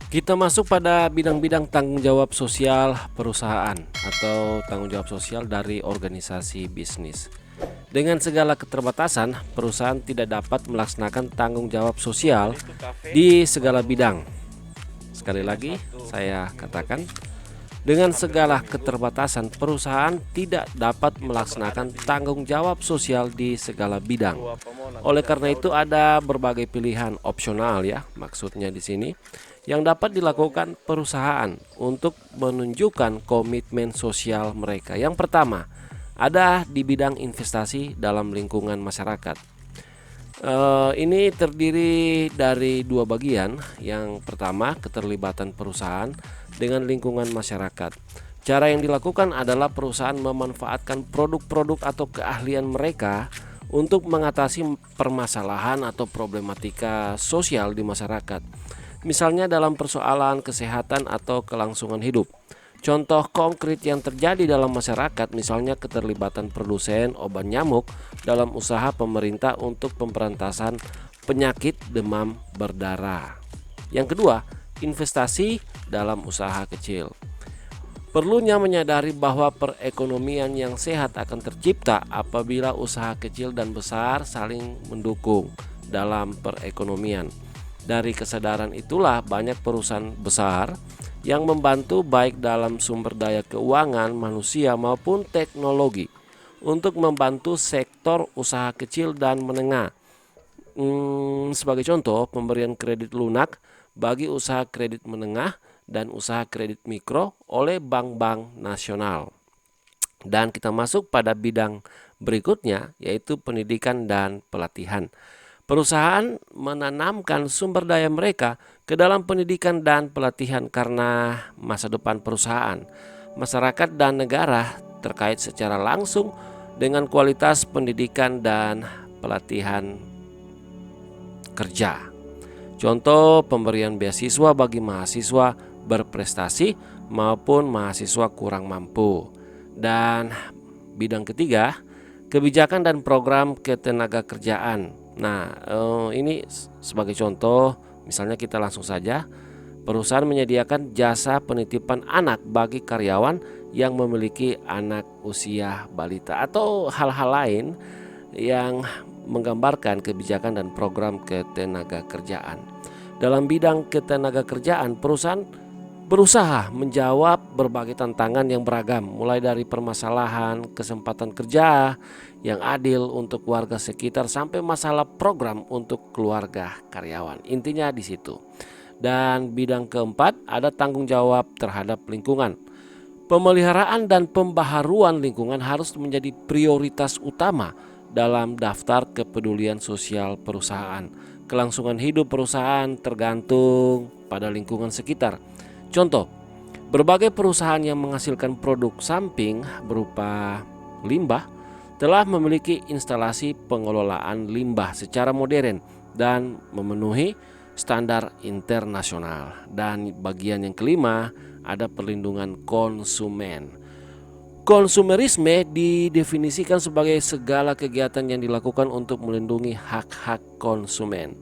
Kita masuk pada bidang-bidang tanggung jawab sosial perusahaan atau tanggung jawab sosial dari organisasi bisnis. Dengan segala keterbatasan, perusahaan tidak dapat melaksanakan tanggung jawab sosial di segala bidang. Sekali lagi, saya katakan, dengan segala keterbatasan, perusahaan tidak dapat melaksanakan tanggung jawab sosial di segala bidang. Oleh karena itu, ada berbagai pilihan opsional ya, maksudnya di sini, yang dapat dilakukan perusahaan untuk menunjukkan komitmen sosial mereka. Yang pertama, ada di bidang investasi dalam lingkungan masyarakat. Ini terdiri dari dua bagian. Yang pertama, keterlibatan perusahaan dengan lingkungan masyarakat. Cara yang dilakukan adalah perusahaan memanfaatkan produk-produk atau keahlian mereka untuk mengatasi permasalahan atau problematika sosial di masyarakat. Misalnya dalam persoalan kesehatan atau kelangsungan hidup. Contoh konkret yang terjadi dalam masyarakat, misalnya keterlibatan produsen obat nyamuk dalam usaha pemerintah untuk pemberantasan penyakit demam berdarah. Yang kedua, investasi dalam usaha kecil. Perlunya menyadari bahwa perekonomian yang sehat akan tercipta apabila usaha kecil dan besar saling mendukung dalam perekonomian. Dari kesadaran itulah banyak perusahaan besar yang membantu baik dalam sumber daya keuangan manusia maupun teknologi untuk membantu sektor usaha kecil dan menengah. Sebagai contoh, pemberian kredit lunak bagi usaha kredit menengah dan usaha kredit mikro oleh bank-bank nasional. Dan kita masuk pada bidang berikutnya, yaitu pendidikan dan pelatihan. Perusahaan menanamkan sumber daya mereka ke dalam pendidikan dan pelatihan karena masa depan perusahaan, masyarakat dan negara terkait secara langsung dengan kualitas pendidikan dan pelatihan kerja. Contoh, pemberian beasiswa bagi mahasiswa berprestasi maupun mahasiswa kurang mampu. Dan bidang ketiga, kebijakan dan program ketenagakerjaan. Nah, ini sebagai contoh, misalnya kita langsung saja, perusahaan menyediakan jasa penitipan anak bagi karyawan yang memiliki anak usia balita atau hal-hal lain yang menggambarkan kebijakan dan program ketenagakerjaan. Dalam bidang ketenagakerjaan, perusahaan berusaha menjawab berbagai tantangan yang beragam, mulai dari permasalahan kesempatan kerja yang adil untuk warga sekitar sampai masalah program untuk keluarga karyawan. Intinya di situ. Dan bidang keempat, ada tanggung jawab terhadap lingkungan. Pemeliharaan dan pembaharuan lingkungan harus menjadi prioritas utama dalam daftar kepedulian sosial perusahaan. kelangsungan hidup perusahaan tergantung pada lingkungan sekitar. Contoh, berbagai perusahaan yang menghasilkan produk samping berupa limbah telah memiliki instalasi pengelolaan limbah secara modern dan memenuhi standar internasional. Dan bagian yang kelima, ada perlindungan konsumen. Konsumerisme didefinisikan sebagai segala kegiatan yang dilakukan untuk melindungi hak-hak konsumen.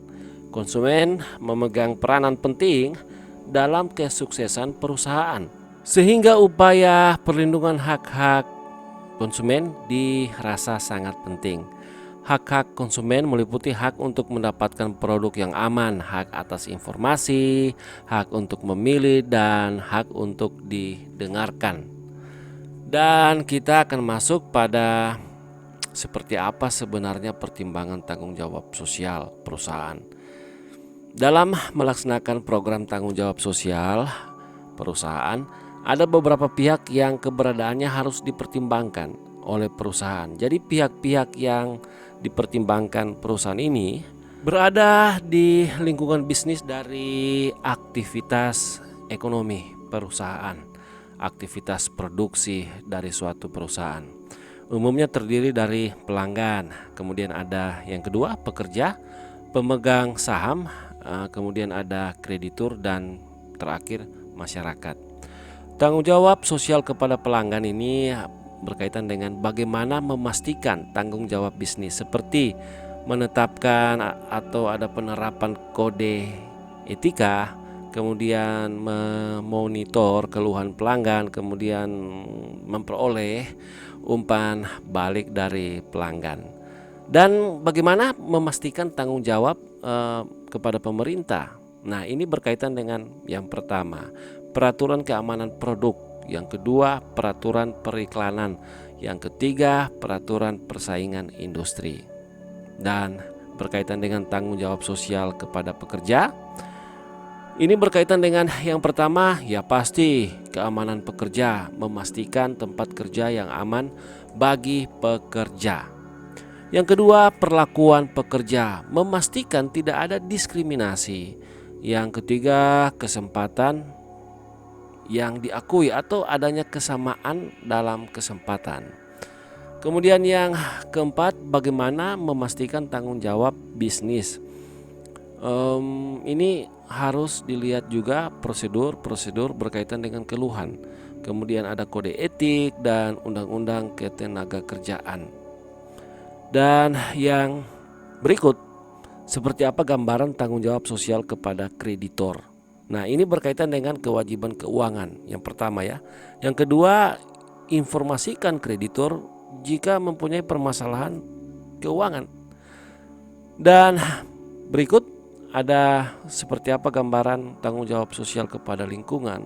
Konsumen memegang peranan penting dalam kesuksesan perusahaan, sehingga upaya perlindungan hak-hak konsumen dirasa sangat penting. Hak-hak konsumen meliputi hak untuk mendapatkan produk yang aman, hak atas informasi, hak untuk memilih, dan hak untuk didengarkan. Dan kita akan masuk pada seperti apa sebenarnya pertimbangan tanggung jawab sosial perusahaan. Dalam melaksanakan program tanggung jawab sosial perusahaan, ada beberapa pihak yang keberadaannya harus dipertimbangkan oleh perusahaan. Jadi pihak-pihak yang dipertimbangkan perusahaan ini berada di lingkungan bisnis dari aktivitas ekonomi perusahaan, aktivitas produksi dari suatu perusahaan. Umumnya terdiri dari pelanggan, kemudian ada yang kedua pekerja, pemegang saham, kemudian ada kreditur, dan terakhir masyarakat. Tanggung jawab sosial kepada pelanggan ini berkaitan dengan bagaimana memastikan tanggung jawab bisnis, seperti menetapkan atau ada penerapan kode etika, kemudian memonitor keluhan pelanggan, kemudian memperoleh umpan balik dari pelanggan, dan bagaimana memastikan tanggung jawab kepada pemerintah. Nah, ini berkaitan dengan yang pertama, peraturan keamanan produk, yang kedua peraturan periklanan, yang ketiga peraturan persaingan industri. Dan berkaitan dengan tanggung jawab sosial kepada pekerja, ini berkaitan dengan yang pertama, ya pasti keamanan pekerja, memastikan tempat kerja yang aman bagi pekerja. Yang kedua, perlakuan pekerja, memastikan tidak ada diskriminasi. Yang ketiga, kesempatan yang diakui atau adanya kesamaan dalam kesempatan. Kemudian yang keempat, bagaimana memastikan tanggung jawab bisnis. Ini harus dilihat juga prosedur berkaitan dengan keluhan. Kemudian ada kode etik dan undang-undang ketenaga kerjaan. Dan yang berikut, seperti apa gambaran tanggung jawab sosial kepada kreditor. Nah, ini berkaitan dengan kewajiban keuangan yang pertama ya. Yang kedua, informasikan kreditor jika mempunyai permasalahan keuangan. Dan berikut ada seperti apa gambaran tanggung jawab sosial kepada lingkungan.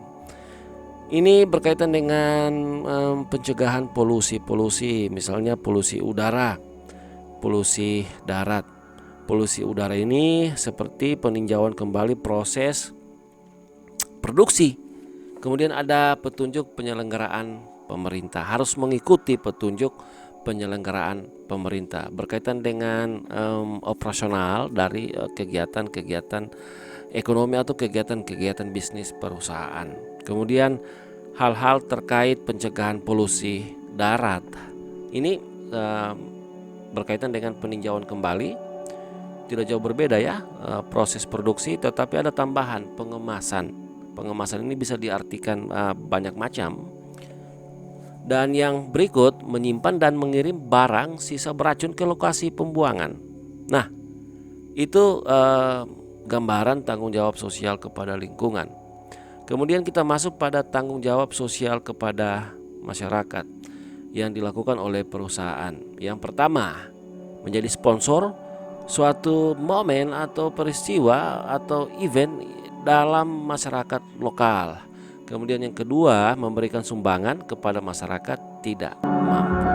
Ini berkaitan dengan pencegahan polusi, misalnya polusi udara, polusi darat. Polusi udara ini seperti peninjauan kembali proses produksi. Kemudian ada petunjuk penyelenggaraan pemerintah, harus mengikuti petunjuk penyelenggaraan pemerintah berkaitan dengan operasional dari kegiatan-kegiatan ekonomi atau kegiatan-kegiatan bisnis perusahaan. Kemudian hal-hal terkait pencegahan polusi darat ini berkaitan dengan peninjauan kembali, tidak jauh berbeda ya proses produksi, tetapi ada tambahan pengemasan. Pengemasan ini bisa diartikan banyak macam. Dan yang berikut, menyimpan dan mengirim barang sisa beracun ke lokasi pembuangan. Nah, itu gambaran tanggung jawab sosial kepada lingkungan. Kemudian kita masuk pada tanggung jawab sosial kepada masyarakat yang dilakukan oleh perusahaan. Yang pertama, menjadi sponsor suatu momen atau peristiwa atau event dalam masyarakat lokal. Kemudian yang kedua, memberikan sumbangan kepada masyarakat tidak mampu.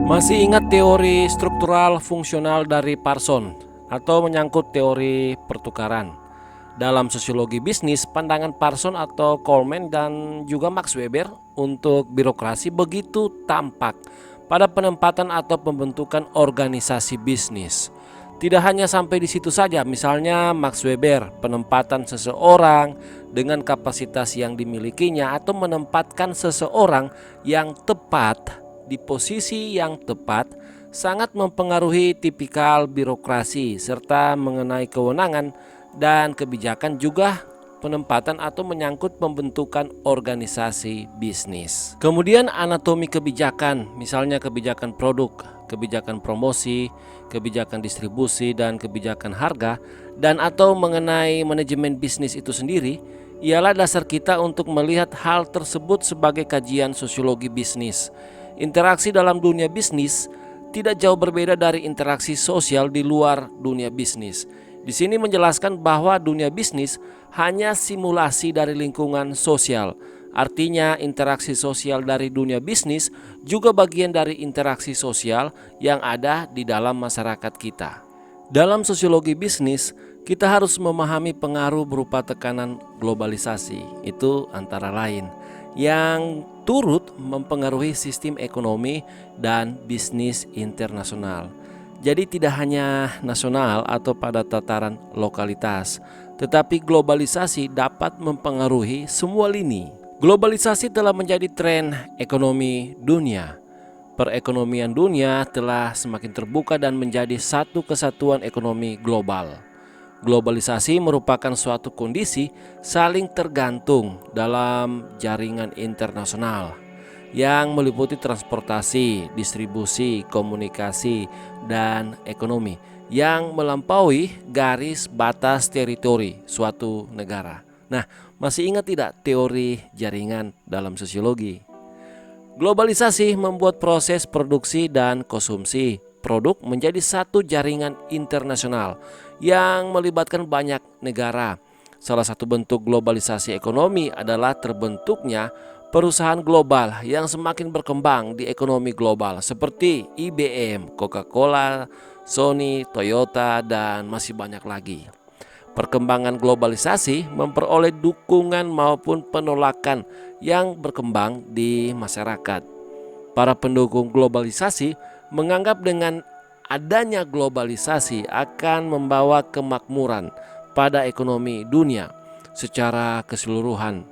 Masih ingat teori struktural fungsional dari Parson atau menyangkut teori pertukaran? Dalam sosiologi bisnis, pandangan Parson atau Coleman dan juga Max Weber untuk birokrasi begitu tampak. pada penempatan atau pembentukan organisasi bisnis. Tidak hanya sampai di situ saja, misalnya Max Weber, penempatan seseorang dengan kapasitas yang dimilikinya atau menempatkan seseorang yang tepat di posisi yang tepat sangat mempengaruhi tipikal birokrasi serta mengenai kewenangan dan kebijakan juga penempatan atau menyangkut pembentukan organisasi bisnis. Kemudian anatomi kebijakan, misalnya kebijakan produk, kebijakan promosi, kebijakan distribusi, dan kebijakan harga, dan atau mengenai manajemen bisnis itu sendiri, ialah dasar kita untuk melihat hal tersebut sebagai kajian sosiologi bisnis. Interaksi dalam dunia bisnis tidak jauh berbeda dari interaksi sosial di luar dunia bisnis. Di sini menjelaskan bahwa dunia bisnis hanya simulasi dari lingkungan sosial. Artinya interaksi sosial dari dunia bisnis juga bagian dari interaksi sosial yang ada di dalam masyarakat kita. Dalam sosiologi bisnis, kita harus memahami pengaruh berupa tekanan globalisasi, itu antara lain, yang turut mempengaruhi sistem ekonomi dan bisnis internasional. Jadi tidak hanya nasional atau pada tataran lokalitas, tetapi globalisasi dapat mempengaruhi semua lini. Globalisasi telah menjadi tren ekonomi dunia. Perekonomian dunia telah semakin terbuka dan menjadi satu kesatuan ekonomi global. Globalisasi merupakan suatu kondisi saling tergantung dalam jaringan internasional yang meliputi transportasi, distribusi, komunikasi, dan ekonomi yang melampaui garis batas teritori suatu negara. Nah, masih ingat tidak teori jaringan dalam sosiologi? Globalisasi membuat proses produksi dan konsumsi produk menjadi satu jaringan internasional yang melibatkan banyak negara. Salah satu bentuk globalisasi ekonomi adalah terbentuknya perusahaan global yang semakin berkembang di ekonomi global seperti IBM, Coca-Cola, Sony, Toyota, dan masih banyak lagi. Perkembangan globalisasi memperoleh dukungan maupun penolakan yang berkembang di masyarakat. Para pendukung globalisasi menganggap dengan adanya globalisasi akan membawa kemakmuran pada ekonomi dunia secara keseluruhan,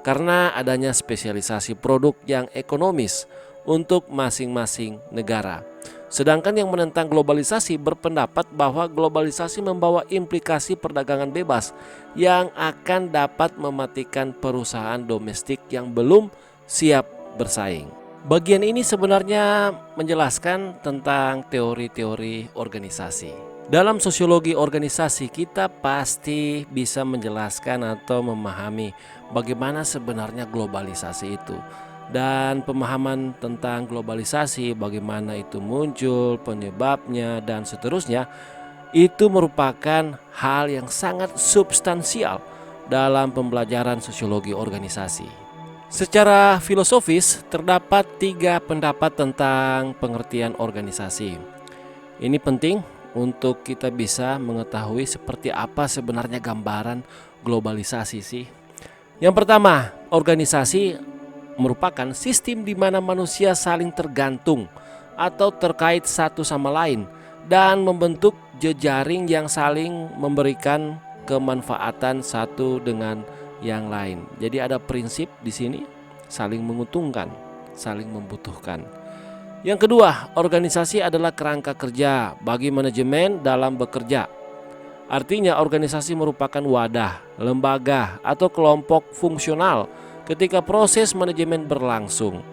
karena adanya spesialisasi produk yang ekonomis untuk masing-masing negara. Sedangkan yang menentang globalisasi berpendapat bahwa globalisasi membawa implikasi perdagangan bebas yang akan dapat mematikan perusahaan domestik yang belum siap bersaing. Bagian ini sebenarnya menjelaskan tentang teori-teori organisasi. Dalam sosiologi organisasi kita pasti bisa menjelaskan atau memahami bagaimana sebenarnya globalisasi itu. Dan pemahaman tentang globalisasi, bagaimana itu muncul, penyebabnya, dan seterusnya, itu merupakan hal yang sangat substansial dalam pembelajaran sosiologi organisasi. Secara filosofis, terdapat 3 pendapat tentang pengertian organisasi. Ini penting untuk kita bisa mengetahui seperti apa sebenarnya gambaran globalisasi sih. Yang pertama, organisasi merupakan sistem di mana manusia saling tergantung atau terkait satu sama lain dan membentuk jejaring yang saling memberikan kemanfaatan satu dengan yang lain. Jadi ada prinsip di sini saling menguntungkan, saling membutuhkan. Yang kedua, organisasi adalah kerangka kerja bagi manajemen dalam bekerja. Artinya organisasi merupakan wadah, lembaga, atau kelompok fungsional ketika proses manajemen berlangsung.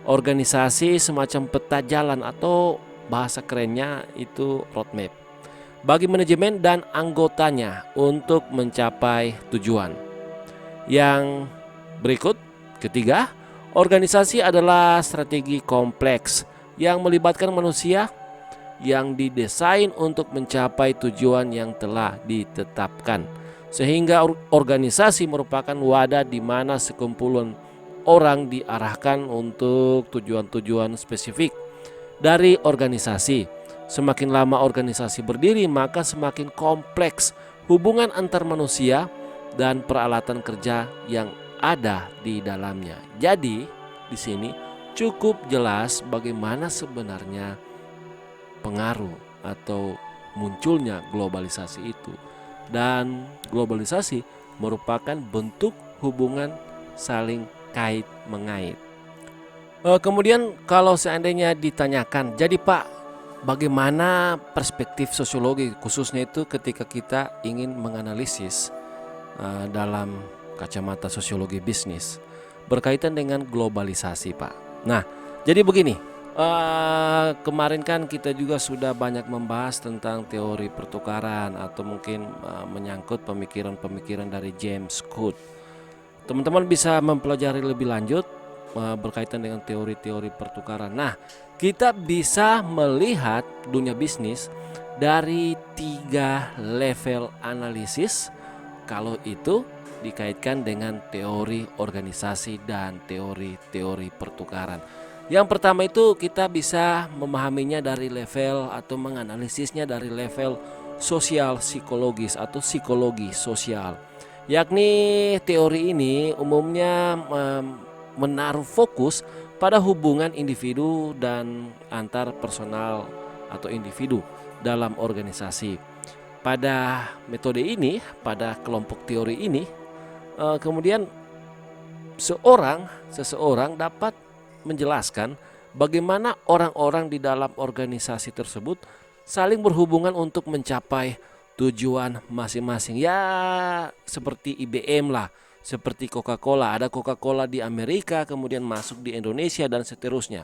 Organisasi semacam peta jalan atau bahasa kerennya itu roadmap bagi manajemen dan anggotanya untuk mencapai tujuan. Yang berikut, ketiga, organisasi adalah strategi kompleks yang melibatkan manusia yang didesain untuk mencapai tujuan yang telah ditetapkan. Sehingga organisasi merupakan wadah di mana sekumpulan orang diarahkan untuk tujuan-tujuan spesifik dari organisasi. Semakin lama organisasi berdiri, maka semakin kompleks hubungan antar manusia dan peralatan kerja yang ada di dalamnya. Jadi, di sini cukup jelas bagaimana sebenarnya pengaruh atau munculnya globalisasi itu. Dan globalisasi merupakan bentuk hubungan saling kait-mengait. Kemudian kalau seandainya ditanyakan, jadi Pak, bagaimana perspektif sosiologi khususnya itu ketika kita ingin menganalisis dalam kacamata sosiologi bisnis berkaitan dengan globalisasi Pak. Nah, jadi begini, kemarin kan kita juga sudah banyak membahas tentang teori pertukaran atau mungkin menyangkut pemikiran-pemikiran dari James Scott. Teman-teman bisa mempelajari lebih lanjut berkaitan dengan teori-teori pertukaran. Nah, kita bisa melihat dunia bisnis dari 3 level analisis kalau itu dikaitkan dengan teori organisasi dan teori-teori pertukaran. Yang pertama itu kita bisa memahaminya dari level atau menganalisisnya dari level sosial psikologis atau psikologi sosial. Yakni teori ini umumnya menaruh fokus pada hubungan individu dan antar personal atau individu dalam organisasi. Pada metode ini, pada kelompok teori ini, kemudian seseorang dapat menjelaskan bagaimana orang-orang di dalam organisasi tersebut saling berhubungan untuk mencapai tujuan masing-masing. Ya, seperti IBM lah, seperti Coca-Cola. Ada Coca-Cola di Amerika, kemudian masuk di Indonesia dan seterusnya.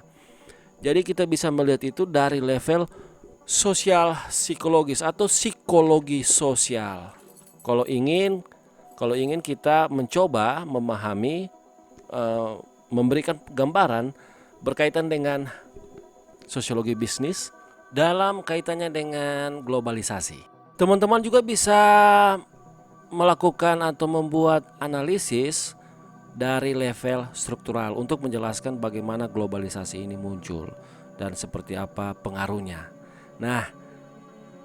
Jadi kita bisa melihat itu dari level sosial psikologis atau psikologi sosial. Kalau ingin kita mencoba memahami, memberikan gambaran berkaitan dengan sosiologi bisnis dalam kaitannya dengan globalisasi. Teman-teman juga bisa melakukan atau membuat analisis dari level struktural untuk menjelaskan bagaimana globalisasi ini muncul dan seperti apa pengaruhnya. Nah,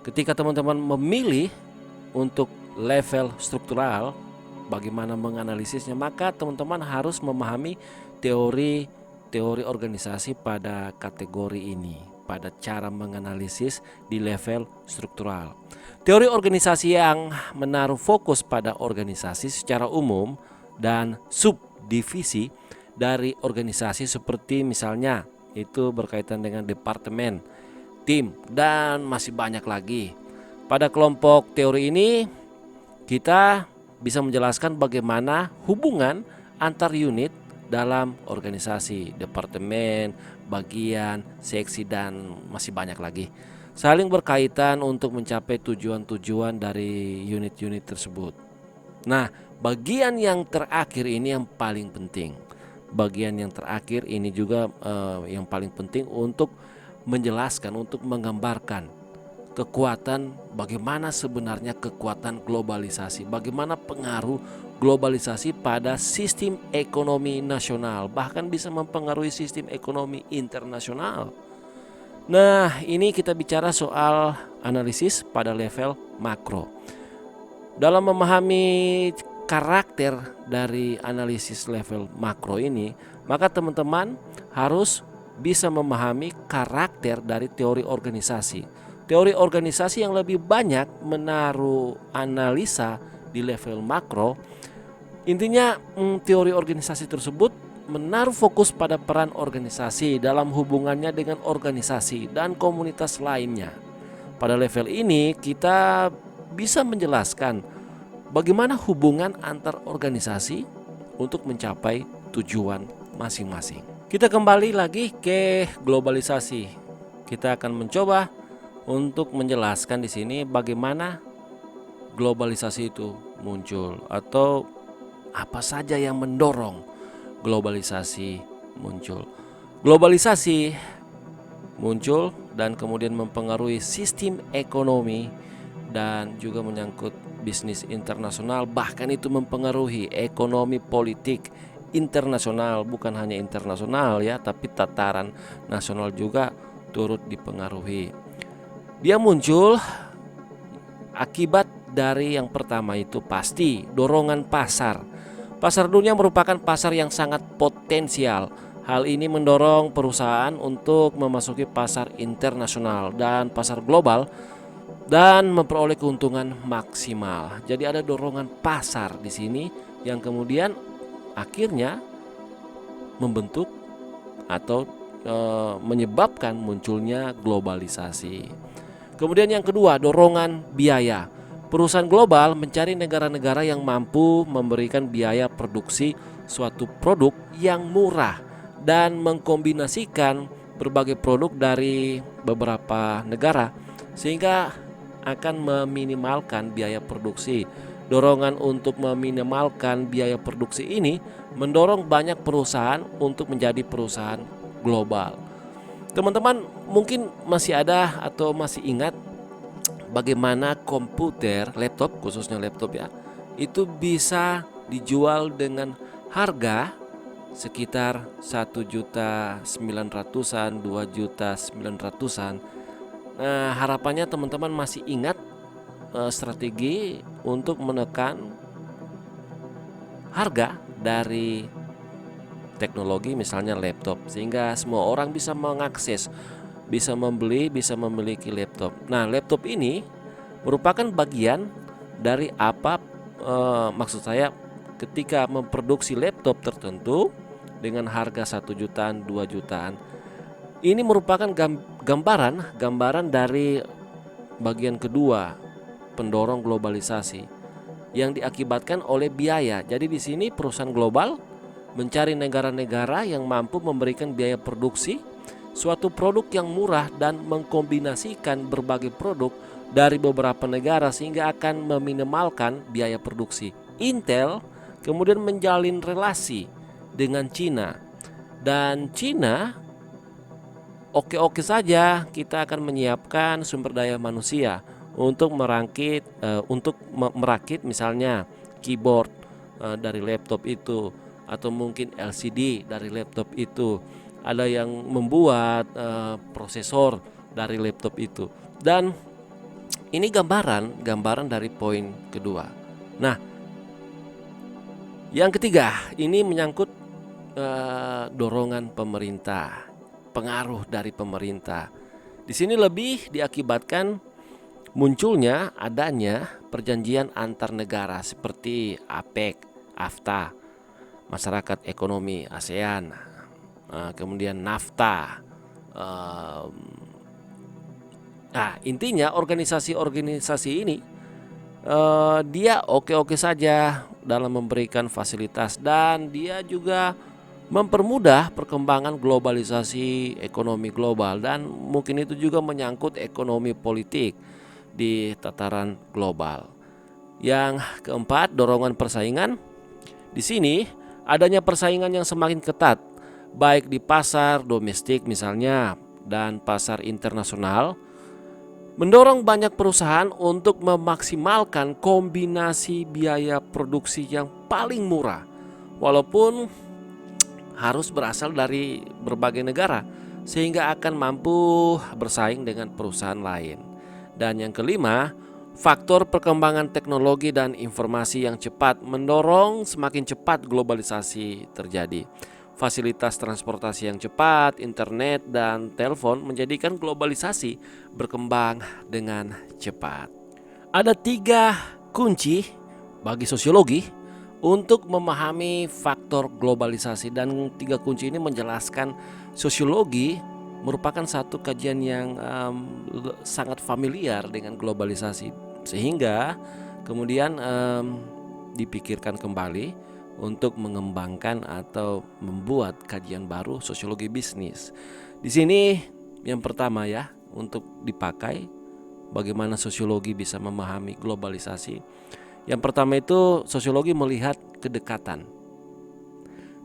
ketika teman-teman memilih untuk level struktural, bagaimana menganalisisnya, maka teman-teman harus memahami teori organisasi pada kategori ini, pada cara menganalisis di level struktural. Teori organisasi yang menaruh fokus pada organisasi secara umum dan subdivisi dari organisasi seperti misalnya itu berkaitan dengan departemen, tim, dan masih banyak lagi. Pada kelompok teori ini kita bisa menjelaskan bagaimana hubungan antar unit dalam organisasi, departemen, bagian, seksi, dan masih banyak lagi saling berkaitan untuk mencapai tujuan-tujuan dari unit-unit tersebut. Nah, bagian yang terakhir ini yang paling penting. Bagian yang terakhir ini juga yang paling penting untuk menjelaskan, untuk menggambarkan kekuatan, bagaimana sebenarnya kekuatan globalisasi, bagaimana pengaruh globalisasi pada sistem ekonomi nasional, bahkan bisa mempengaruhi sistem ekonomi internasional. Nah, ini kita bicara soal analisis pada level makro. Dalam memahami karakter dari analisis level makro ini, maka teman-teman harus bisa memahami karakter dari teori organisasi. Teori organisasi yang lebih banyak menaruh analisa di level makro. Intinya teori organisasi tersebut menaruh fokus pada peran organisasi dalam hubungannya dengan organisasi dan komunitas lainnya. Pada level ini kita bisa menjelaskan bagaimana hubungan antar organisasi untuk mencapai tujuan masing-masing. Kita kembali lagi ke globalisasi. Kita akan mencoba untuk menjelaskan di sini bagaimana globalisasi itu muncul atau apa saja yang mendorong globalisasi muncul. Globalisasi muncul dan kemudian mempengaruhi sistem ekonomi dan juga menyangkut bisnis internasional, bahkan itu mempengaruhi ekonomi politik internasional, bukan hanya internasional ya, tapi tataran nasional juga turut dipengaruhi. Dia muncul akibat dari yang pertama itu pasti dorongan pasar. Pasar dunia merupakan pasar yang sangat potensial. Hal ini mendorong perusahaan untuk memasuki pasar internasional dan pasar global dan memperoleh keuntungan maksimal. Jadi ada dorongan pasar di sini yang kemudian akhirnya membentuk atau menyebabkan munculnya globalisasi. Kemudian yang kedua, dorongan biaya. Perusahaan global mencari negara-negara yang mampu memberikan biaya produksi suatu produk yang murah dan mengkombinasikan berbagai produk dari beberapa negara sehingga akan meminimalkan biaya produksi. Dorongan untuk meminimalkan biaya produksi ini mendorong banyak perusahaan untuk menjadi perusahaan global. Teman-teman mungkin masih ada atau masih ingat bagaimana komputer, laptop, khususnya laptop ya, itu bisa dijual dengan harga sekitar 1.900.000-an, 2.900.000-an. Nah, harapannya teman-teman masih ingat strategi untuk menekan harga dari teknologi misalnya laptop sehingga semua orang bisa mengakses, bisa membeli, bisa memiliki laptop. Nah, laptop ini merupakan bagian dari apa maksud saya ketika memproduksi laptop tertentu dengan harga 1 jutaan, 2 jutaan. Ini merupakan gambaran dari bagian kedua pendorong globalisasi yang diakibatkan oleh biaya. Jadi di sini perusahaan global mencari negara-negara yang mampu memberikan biaya produksi suatu produk yang murah dan mengkombinasikan berbagai produk dari beberapa negara sehingga akan meminimalkan biaya produksi. Intel kemudian menjalin relasi dengan Cina, dan Cina oke-oke saja kita akan menyiapkan sumber daya manusia untuk merakit misalnya keyboard dari laptop itu, atau mungkin LCD dari laptop itu, ada yang membuat prosesor dari laptop itu. Dan ini gambaran dari poin kedua. Nah, yang ketiga ini menyangkut dorongan pemerintah, pengaruh dari pemerintah. Di sini lebih diakibatkan munculnya adanya perjanjian antar negara seperti APEC, AFTA, Masyarakat Ekonomi ASEAN, kemudian NAFTA. Nah, intinya organisasi-organisasi ini dia oke-oke saja dalam memberikan fasilitas, dan dia juga mempermudah perkembangan globalisasi ekonomi global, dan mungkin itu juga menyangkut ekonomi politik di tataran global. Yang keempat, dorongan persaingan. Di sini adanya persaingan yang semakin ketat baik di pasar domestik misalnya dan pasar internasional, mendorong banyak perusahaan untuk memaksimalkan kombinasi biaya produksi yang paling murah walaupun harus berasal dari berbagai negara sehingga akan mampu bersaing dengan perusahaan lain. Dan yang kelima, faktor perkembangan teknologi dan informasi yang cepat mendorong semakin cepat globalisasi terjadi. Fasilitas transportasi yang cepat, internet, dan telepon menjadikan globalisasi berkembang dengan cepat. Ada 3 kunci bagi sosiologi untuk memahami faktor globalisasi, dan 3 kunci ini menjelaskan sosiologi merupakan satu kajian yang sangat familiar dengan globalisasi, sehingga kemudian dipikirkan kembali untuk mengembangkan atau membuat kajian baru sosiologi bisnis. Di sini yang pertama ya, untuk dipakai bagaimana sosiologi bisa memahami globalisasi. Yang pertama itu sosiologi melihat kedekatan.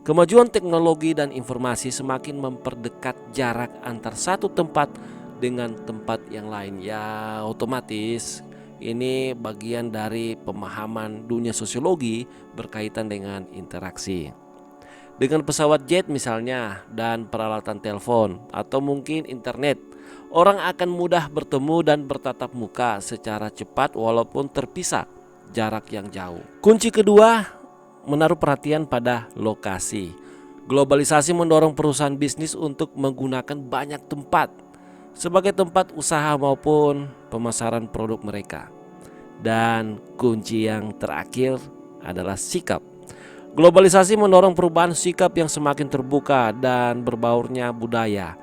Kemajuan teknologi dan informasi semakin memperdekat jarak antar satu tempat dengan tempat yang lain. Ya, otomatis ini bagian dari pemahaman dunia sosiologi berkaitan dengan interaksi. Dengan pesawat jet misalnya dan peralatan telepon atau mungkin internet, orang akan mudah bertemu dan bertatap muka secara cepat walaupun terpisah jarak yang jauh. Kunci kedua, menaruh perhatian pada lokasi. Globalisasi mendorong perusahaan bisnis untuk menggunakan banyak tempat sebagai tempat usaha maupun pemasaran produk mereka. Dan kunci yang terakhir adalah sikap. Globalisasi mendorong perubahan sikap yang semakin terbuka dan berbaurnya budaya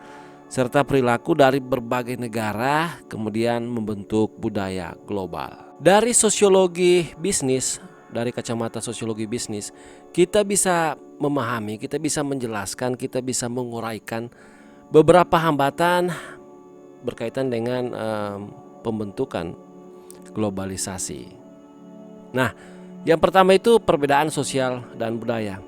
serta perilaku dari berbagai negara, kemudian membentuk budaya global. Dari sosiologi bisnis, dari kacamata sosiologi bisnis, kita bisa memahami, kita bisa menjelaskan, kita bisa menguraikan beberapa hambatan berkaitan dengan pembentukan globalisasi. Nah, yang pertama itu perbedaan sosial dan budaya.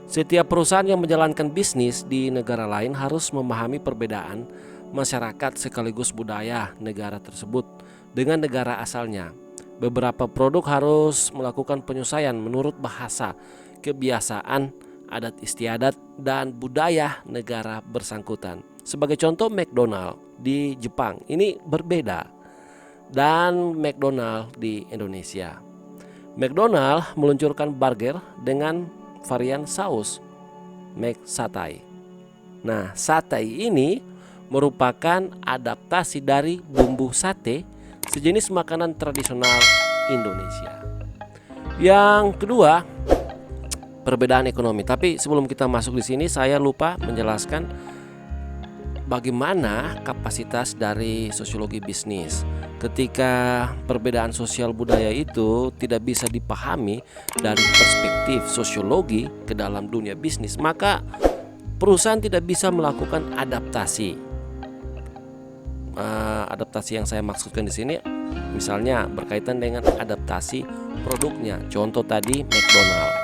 Setiap perusahaan yang menjalankan bisnis di negara lain harus memahami perbedaan masyarakat sekaligus budaya negara tersebut dengan negara asalnya. Beberapa produk harus melakukan penyesuaian menurut bahasa, kebiasaan, adat istiadat, dan budaya negara bersangkutan. Sebagai contoh, McDonald di Jepang ini berbeda dan McDonald di Indonesia. McDonald meluncurkan burger dengan varian saus McSatay. Nah, satay ini merupakan adaptasi dari bumbu sate, sejenis makanan tradisional Indonesia. Yang kedua, perbedaan ekonomi. Tapi sebelum kita masuk di sini, saya lupa menjelaskan bagaimana kapasitas dari sosiologi bisnis. Ketika perbedaan sosial budaya itu tidak bisa dipahami dari perspektif sosiologi ke dalam dunia bisnis, maka perusahaan tidak bisa melakukan adaptasi. Adaptasi yang saya maksudkan di sini, misalnya berkaitan dengan adaptasi produknya. Contoh tadi McDonald.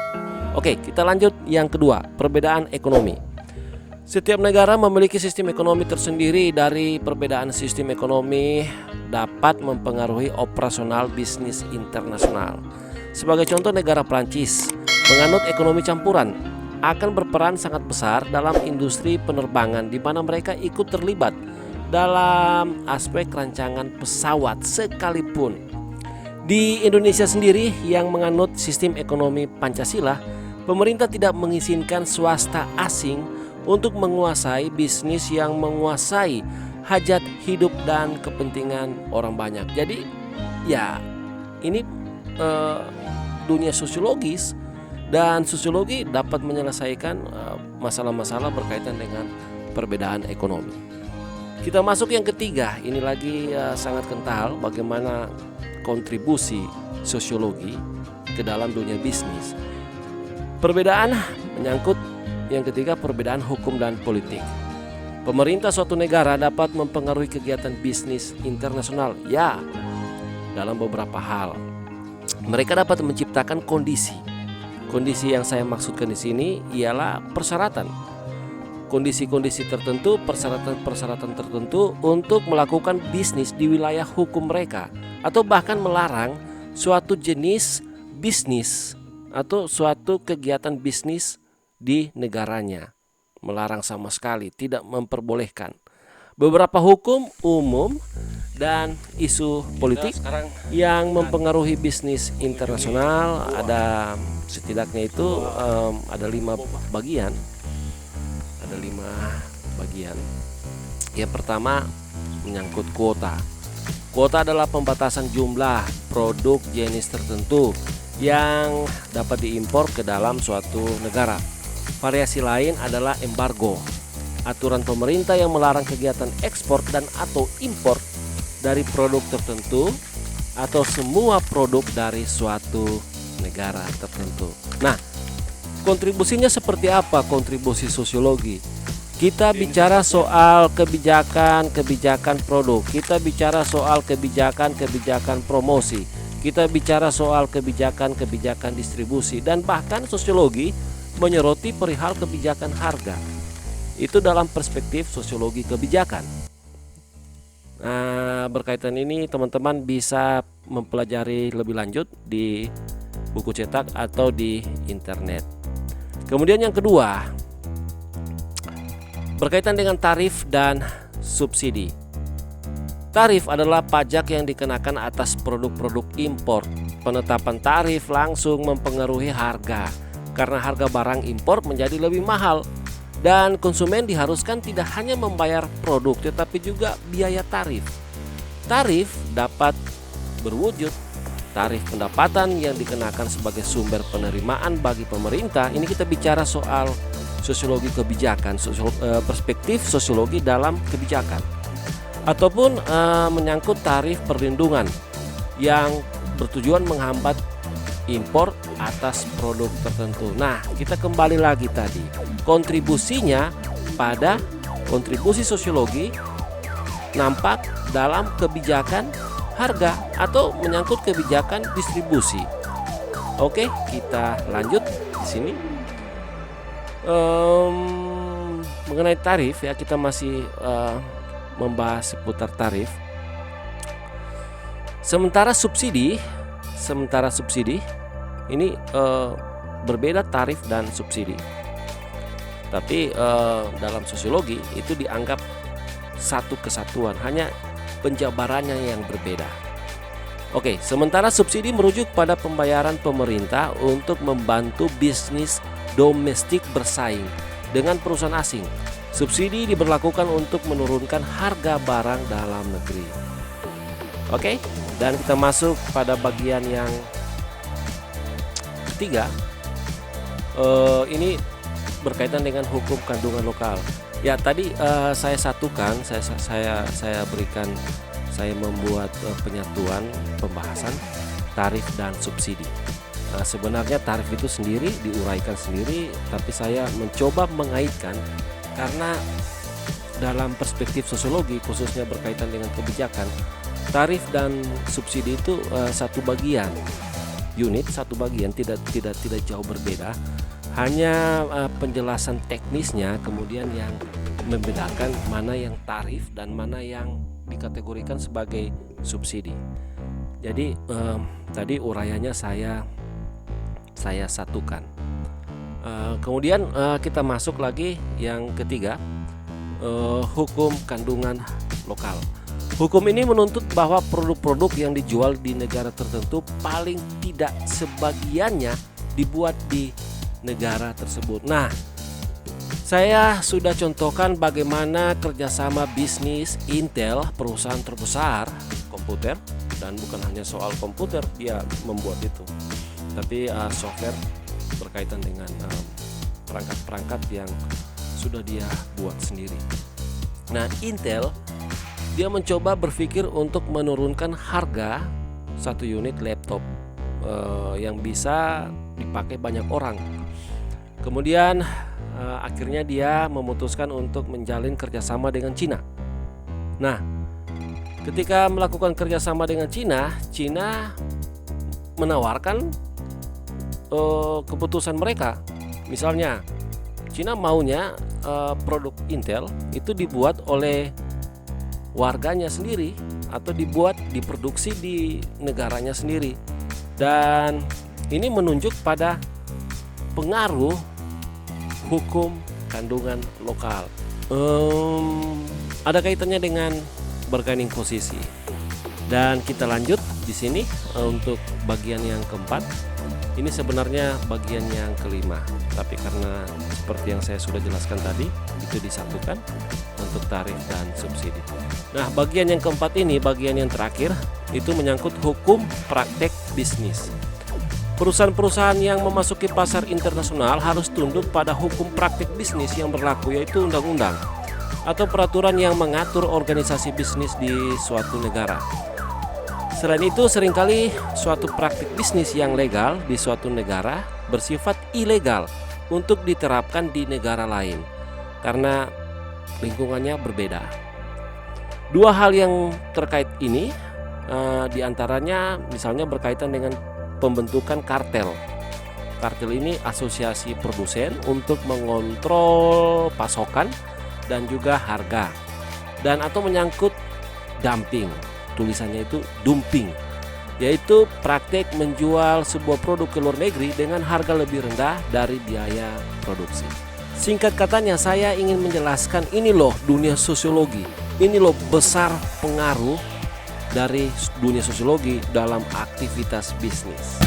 Oke, kita lanjut yang kedua, perbedaan ekonomi. Setiap negara memiliki sistem ekonomi tersendiri. Dari perbedaan sistem ekonomi dapat mempengaruhi operasional bisnis internasional. Sebagai contoh, negara Prancis menganut ekonomi campuran akan berperan sangat besar dalam industri penerbangan, di mana mereka ikut terlibat dalam aspek rancangan pesawat sekalipun. Di Indonesia sendiri yang menganut sistem ekonomi Pancasila, pemerintah tidak mengizinkan swasta asing untuk menguasai bisnis yang menguasai hajat hidup dan kepentingan orang banyak. Jadi ya ini dunia sosiologis, dan sosiologi dapat menyelesaikan masalah-masalah berkaitan dengan perbedaan ekonomi. Kita masuk yang ketiga, ini lagi sangat kental bagaimana kontribusi sosiologi ke dalam dunia bisnis. Perbedaan menyangkut yang ketiga, perbedaan hukum dan politik. Pemerintah suatu negara dapat mempengaruhi kegiatan bisnis internasional, ya, dalam beberapa hal. Mereka dapat menciptakan kondisi. Kondisi yang saya maksudkan di sini ialah persyaratan. Kondisi-kondisi tertentu, persyaratan-persyaratan tertentu untuk melakukan bisnis di wilayah hukum mereka, atau bahkan melarang suatu jenis bisnis atau suatu kegiatan bisnis di negaranya. Melarang sama sekali, tidak memperbolehkan. Beberapa hukum umum dan isu politik yang mempengaruhi bisnis internasional ada setidaknya itu ada 5 bagian. Ada 5 bagian. Yang pertama menyangkut kuota. Kuota adalah pembatasan jumlah produk jenis tertentu yang dapat diimpor ke dalam suatu negara. Variasi lain adalah embargo, aturan pemerintah yang melarang kegiatan ekspor dan atau impor dari produk tertentu atau semua produk dari suatu negara tertentu. Nah, kontribusinya seperti apa kontribusi sosiologi? Kita bicara soal kebijakan produk, kita bicara soal kebijakan promosi, kita bicara soal kebijakan distribusi, dan bahkan sosiologi menyoroti perihal kebijakan harga. Itu dalam perspektif sosiologi kebijakan. Nah, berkaitan ini teman-teman bisa mempelajari lebih lanjut di buku cetak atau di internet. Kemudian yang kedua, berkaitan dengan tarif dan subsidi. Tarif adalah pajak yang dikenakan atas produk-produk impor. Penetapan tarif langsung mempengaruhi harga, karena harga barang impor menjadi lebih mahal Dan konsumen diharuskan tidak hanya membayar produk tetapi juga biaya tarif. Tarif dapat berwujud tarif pendapatan yang dikenakan sebagai sumber penerimaan bagi pemerintah. Ini kita bicara soal sosiologi kebijakan, perspektif sosiologi dalam kebijakan. Ataupun menyangkut tarif perlindungan yang bertujuan menghambat impor atas produk tertentu. Nah, kita kembali lagi tadi. Kontribusinya pada kontribusi sosiologi nampak dalam kebijakan harga atau menyangkut kebijakan distribusi. Oke, kita lanjut di sini. Mengenai tarif ya, kita masih membahas seputar tarif. Sementara subsidi ini berbeda tarif dan subsidi. Tapi dalam sosiologi itu dianggap satu kesatuan, hanya penjabarannya yang berbeda. Oke, sementara subsidi merujuk pada pembayaran pemerintah untuk membantu bisnis domestik bersaing dengan perusahaan asing. Subsidi diberlakukan untuk menurunkan harga barang dalam negeri. Oke, dan kita masuk pada bagian yang ketiga. Ini berkaitan dengan hukum kandungan lokal. Ya, tadi saya satukan, saya berikan, saya membuat penyatuan pembahasan tarif dan subsidi. Sebenarnya tarif itu sendiri diuraikan sendiri, tapi saya mencoba mengaitkan karena dalam perspektif sosiologi khususnya berkaitan dengan kebijakan, tarif dan subsidi itu satu bagian, satu bagian, tidak jauh berbeda. Hanya penjelasan teknisnya kemudian yang membedakan mana yang tarif dan mana yang dikategorikan sebagai subsidi. Jadi tadi uraiannya saya satukan. Kemudian kita masuk lagi yang ketiga, hukum kandungan lokal. Hukum ini menuntut bahwa produk-produk yang dijual di negara tertentu paling tidak sebagiannya dibuat di negara tersebut. Nah, saya sudah contohkan bagaimana kerjasama bisnis Intel, perusahaan terbesar komputer, dan bukan hanya soal komputer dia membuat itu, tapi software berkaitan dengan perangkat-perangkat yang sudah dia buat sendiri. Nah, Intel dia mencoba berpikir untuk menurunkan harga satu unit laptop yang bisa dipakai banyak orang. Kemudian akhirnya dia memutuskan untuk menjalin kerjasama dengan Cina. Nah, ketika melakukan kerjasama dengan Cina menawarkan keputusan mereka. Misalnya, Cina maunya produk Intel itu dibuat oleh warganya sendiri atau diproduksi di negaranya sendiri. Dan ini menunjuk pada pengaruh hukum kandungan lokal. Ada kaitannya dengan bargaining posisi. Dan kita lanjut di sini untuk bagian yang keempat. Ini sebenarnya bagian yang kelima, tapi karena seperti yang saya sudah jelaskan tadi, itu disatukan untuk tarif dan subsidi. Nah, bagian yang keempat ini, bagian yang terakhir, itu menyangkut hukum praktek bisnis. Perusahaan-perusahaan yang memasuki pasar internasional harus tunduk pada hukum praktik bisnis yang berlaku, yaitu undang-undang atau peraturan yang mengatur organisasi bisnis di suatu negara. Selain itu, seringkali suatu praktik bisnis yang legal di suatu negara bersifat ilegal untuk diterapkan di negara lain karena lingkungannya berbeda. Dua hal yang terkait ini diantaranya misalnya berkaitan dengan pembentukan kartel. Kartel ini asosiasi produsen untuk mengontrol pasokan dan juga harga, dan atau menyangkut dumping, tulisannya itu dumping, yaitu praktek menjual sebuah produk ke luar negeri dengan harga lebih rendah dari biaya produksi. Singkat katanya, saya ingin menjelaskan ini loh dunia sosiologi, ini loh besar pengaruh dari dunia sosiologi dalam aktivitas bisnis.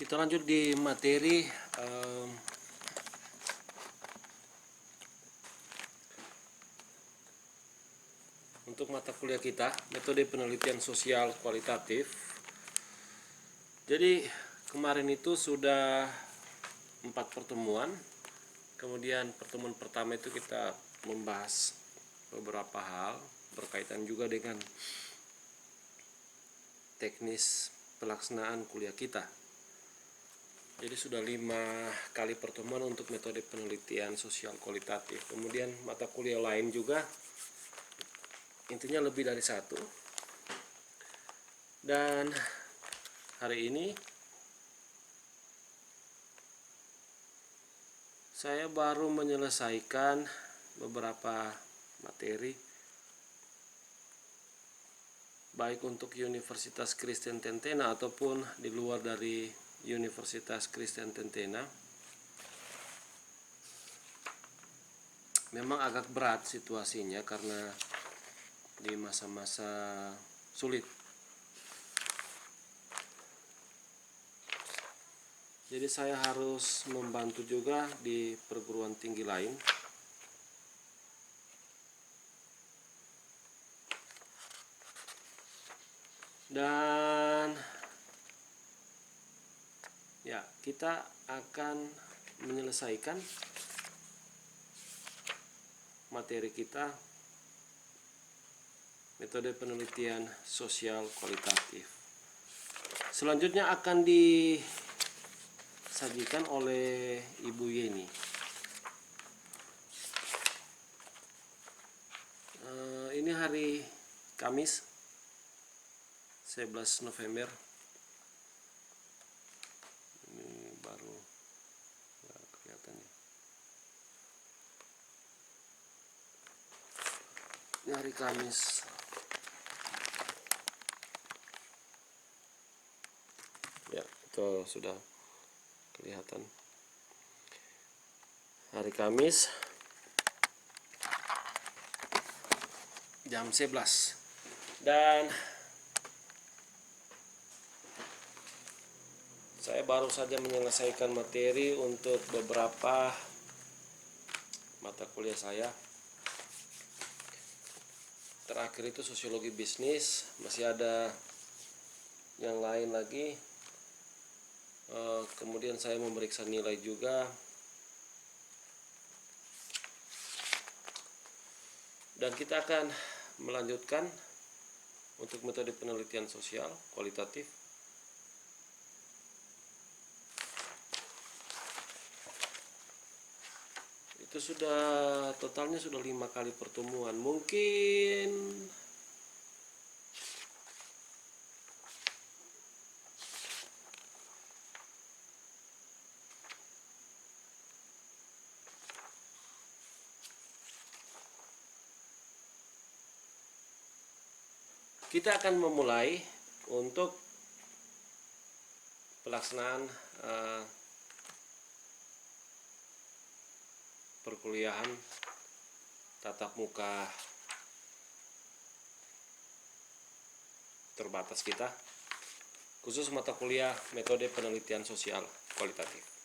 Kita lanjut di materi untuk mata kuliah kita, metode penelitian sosial kualitatif. Jadi kemarin itu sudah 4 pertemuan. Kemudian pertemuan pertama itu kita membahas beberapa hal berkaitan juga dengan teknis pelaksanaan kuliah kita. Jadi sudah 5 kali pertemuan untuk metode penelitian sosial kualitatif. Kemudian mata kuliah lain juga, intinya lebih dari 1. Dan hari ini saya baru menyelesaikan beberapa materi, baik untuk Universitas Kristen Tentena ataupun di luar dari Universitas Kristen Tentena. Memang agak berat situasinya karena di masa-masa sulit. Jadi saya harus membantu juga di perguruan tinggi lain. Dan ya, kita akan menyelesaikan materi kita, metode penelitian sosial kualitatif. Selanjutnya akan disajikan oleh Ibu Yeni. Ini hari Kamis 11 November. Ini baru kelihatan ya. Ini hari Kamis. Ya, itu sudah kelihatan. Hari Kamis jam 11. Dan saya baru saja menyelesaikan materi untuk beberapa mata kuliah saya. Terakhir itu sosiologi bisnis, masih ada yang lain lagi. Kemudian saya memeriksa nilai juga. Dan kita akan melanjutkan untuk metode penelitian sosial kualitatif. Itu sudah totalnya sudah 5 kali pertemuan. Mungkin kita akan memulai untuk pelaksanaan perkuliahan tatap muka terbatas kita, khusus mata kuliah metode penelitian sosial kualitatif.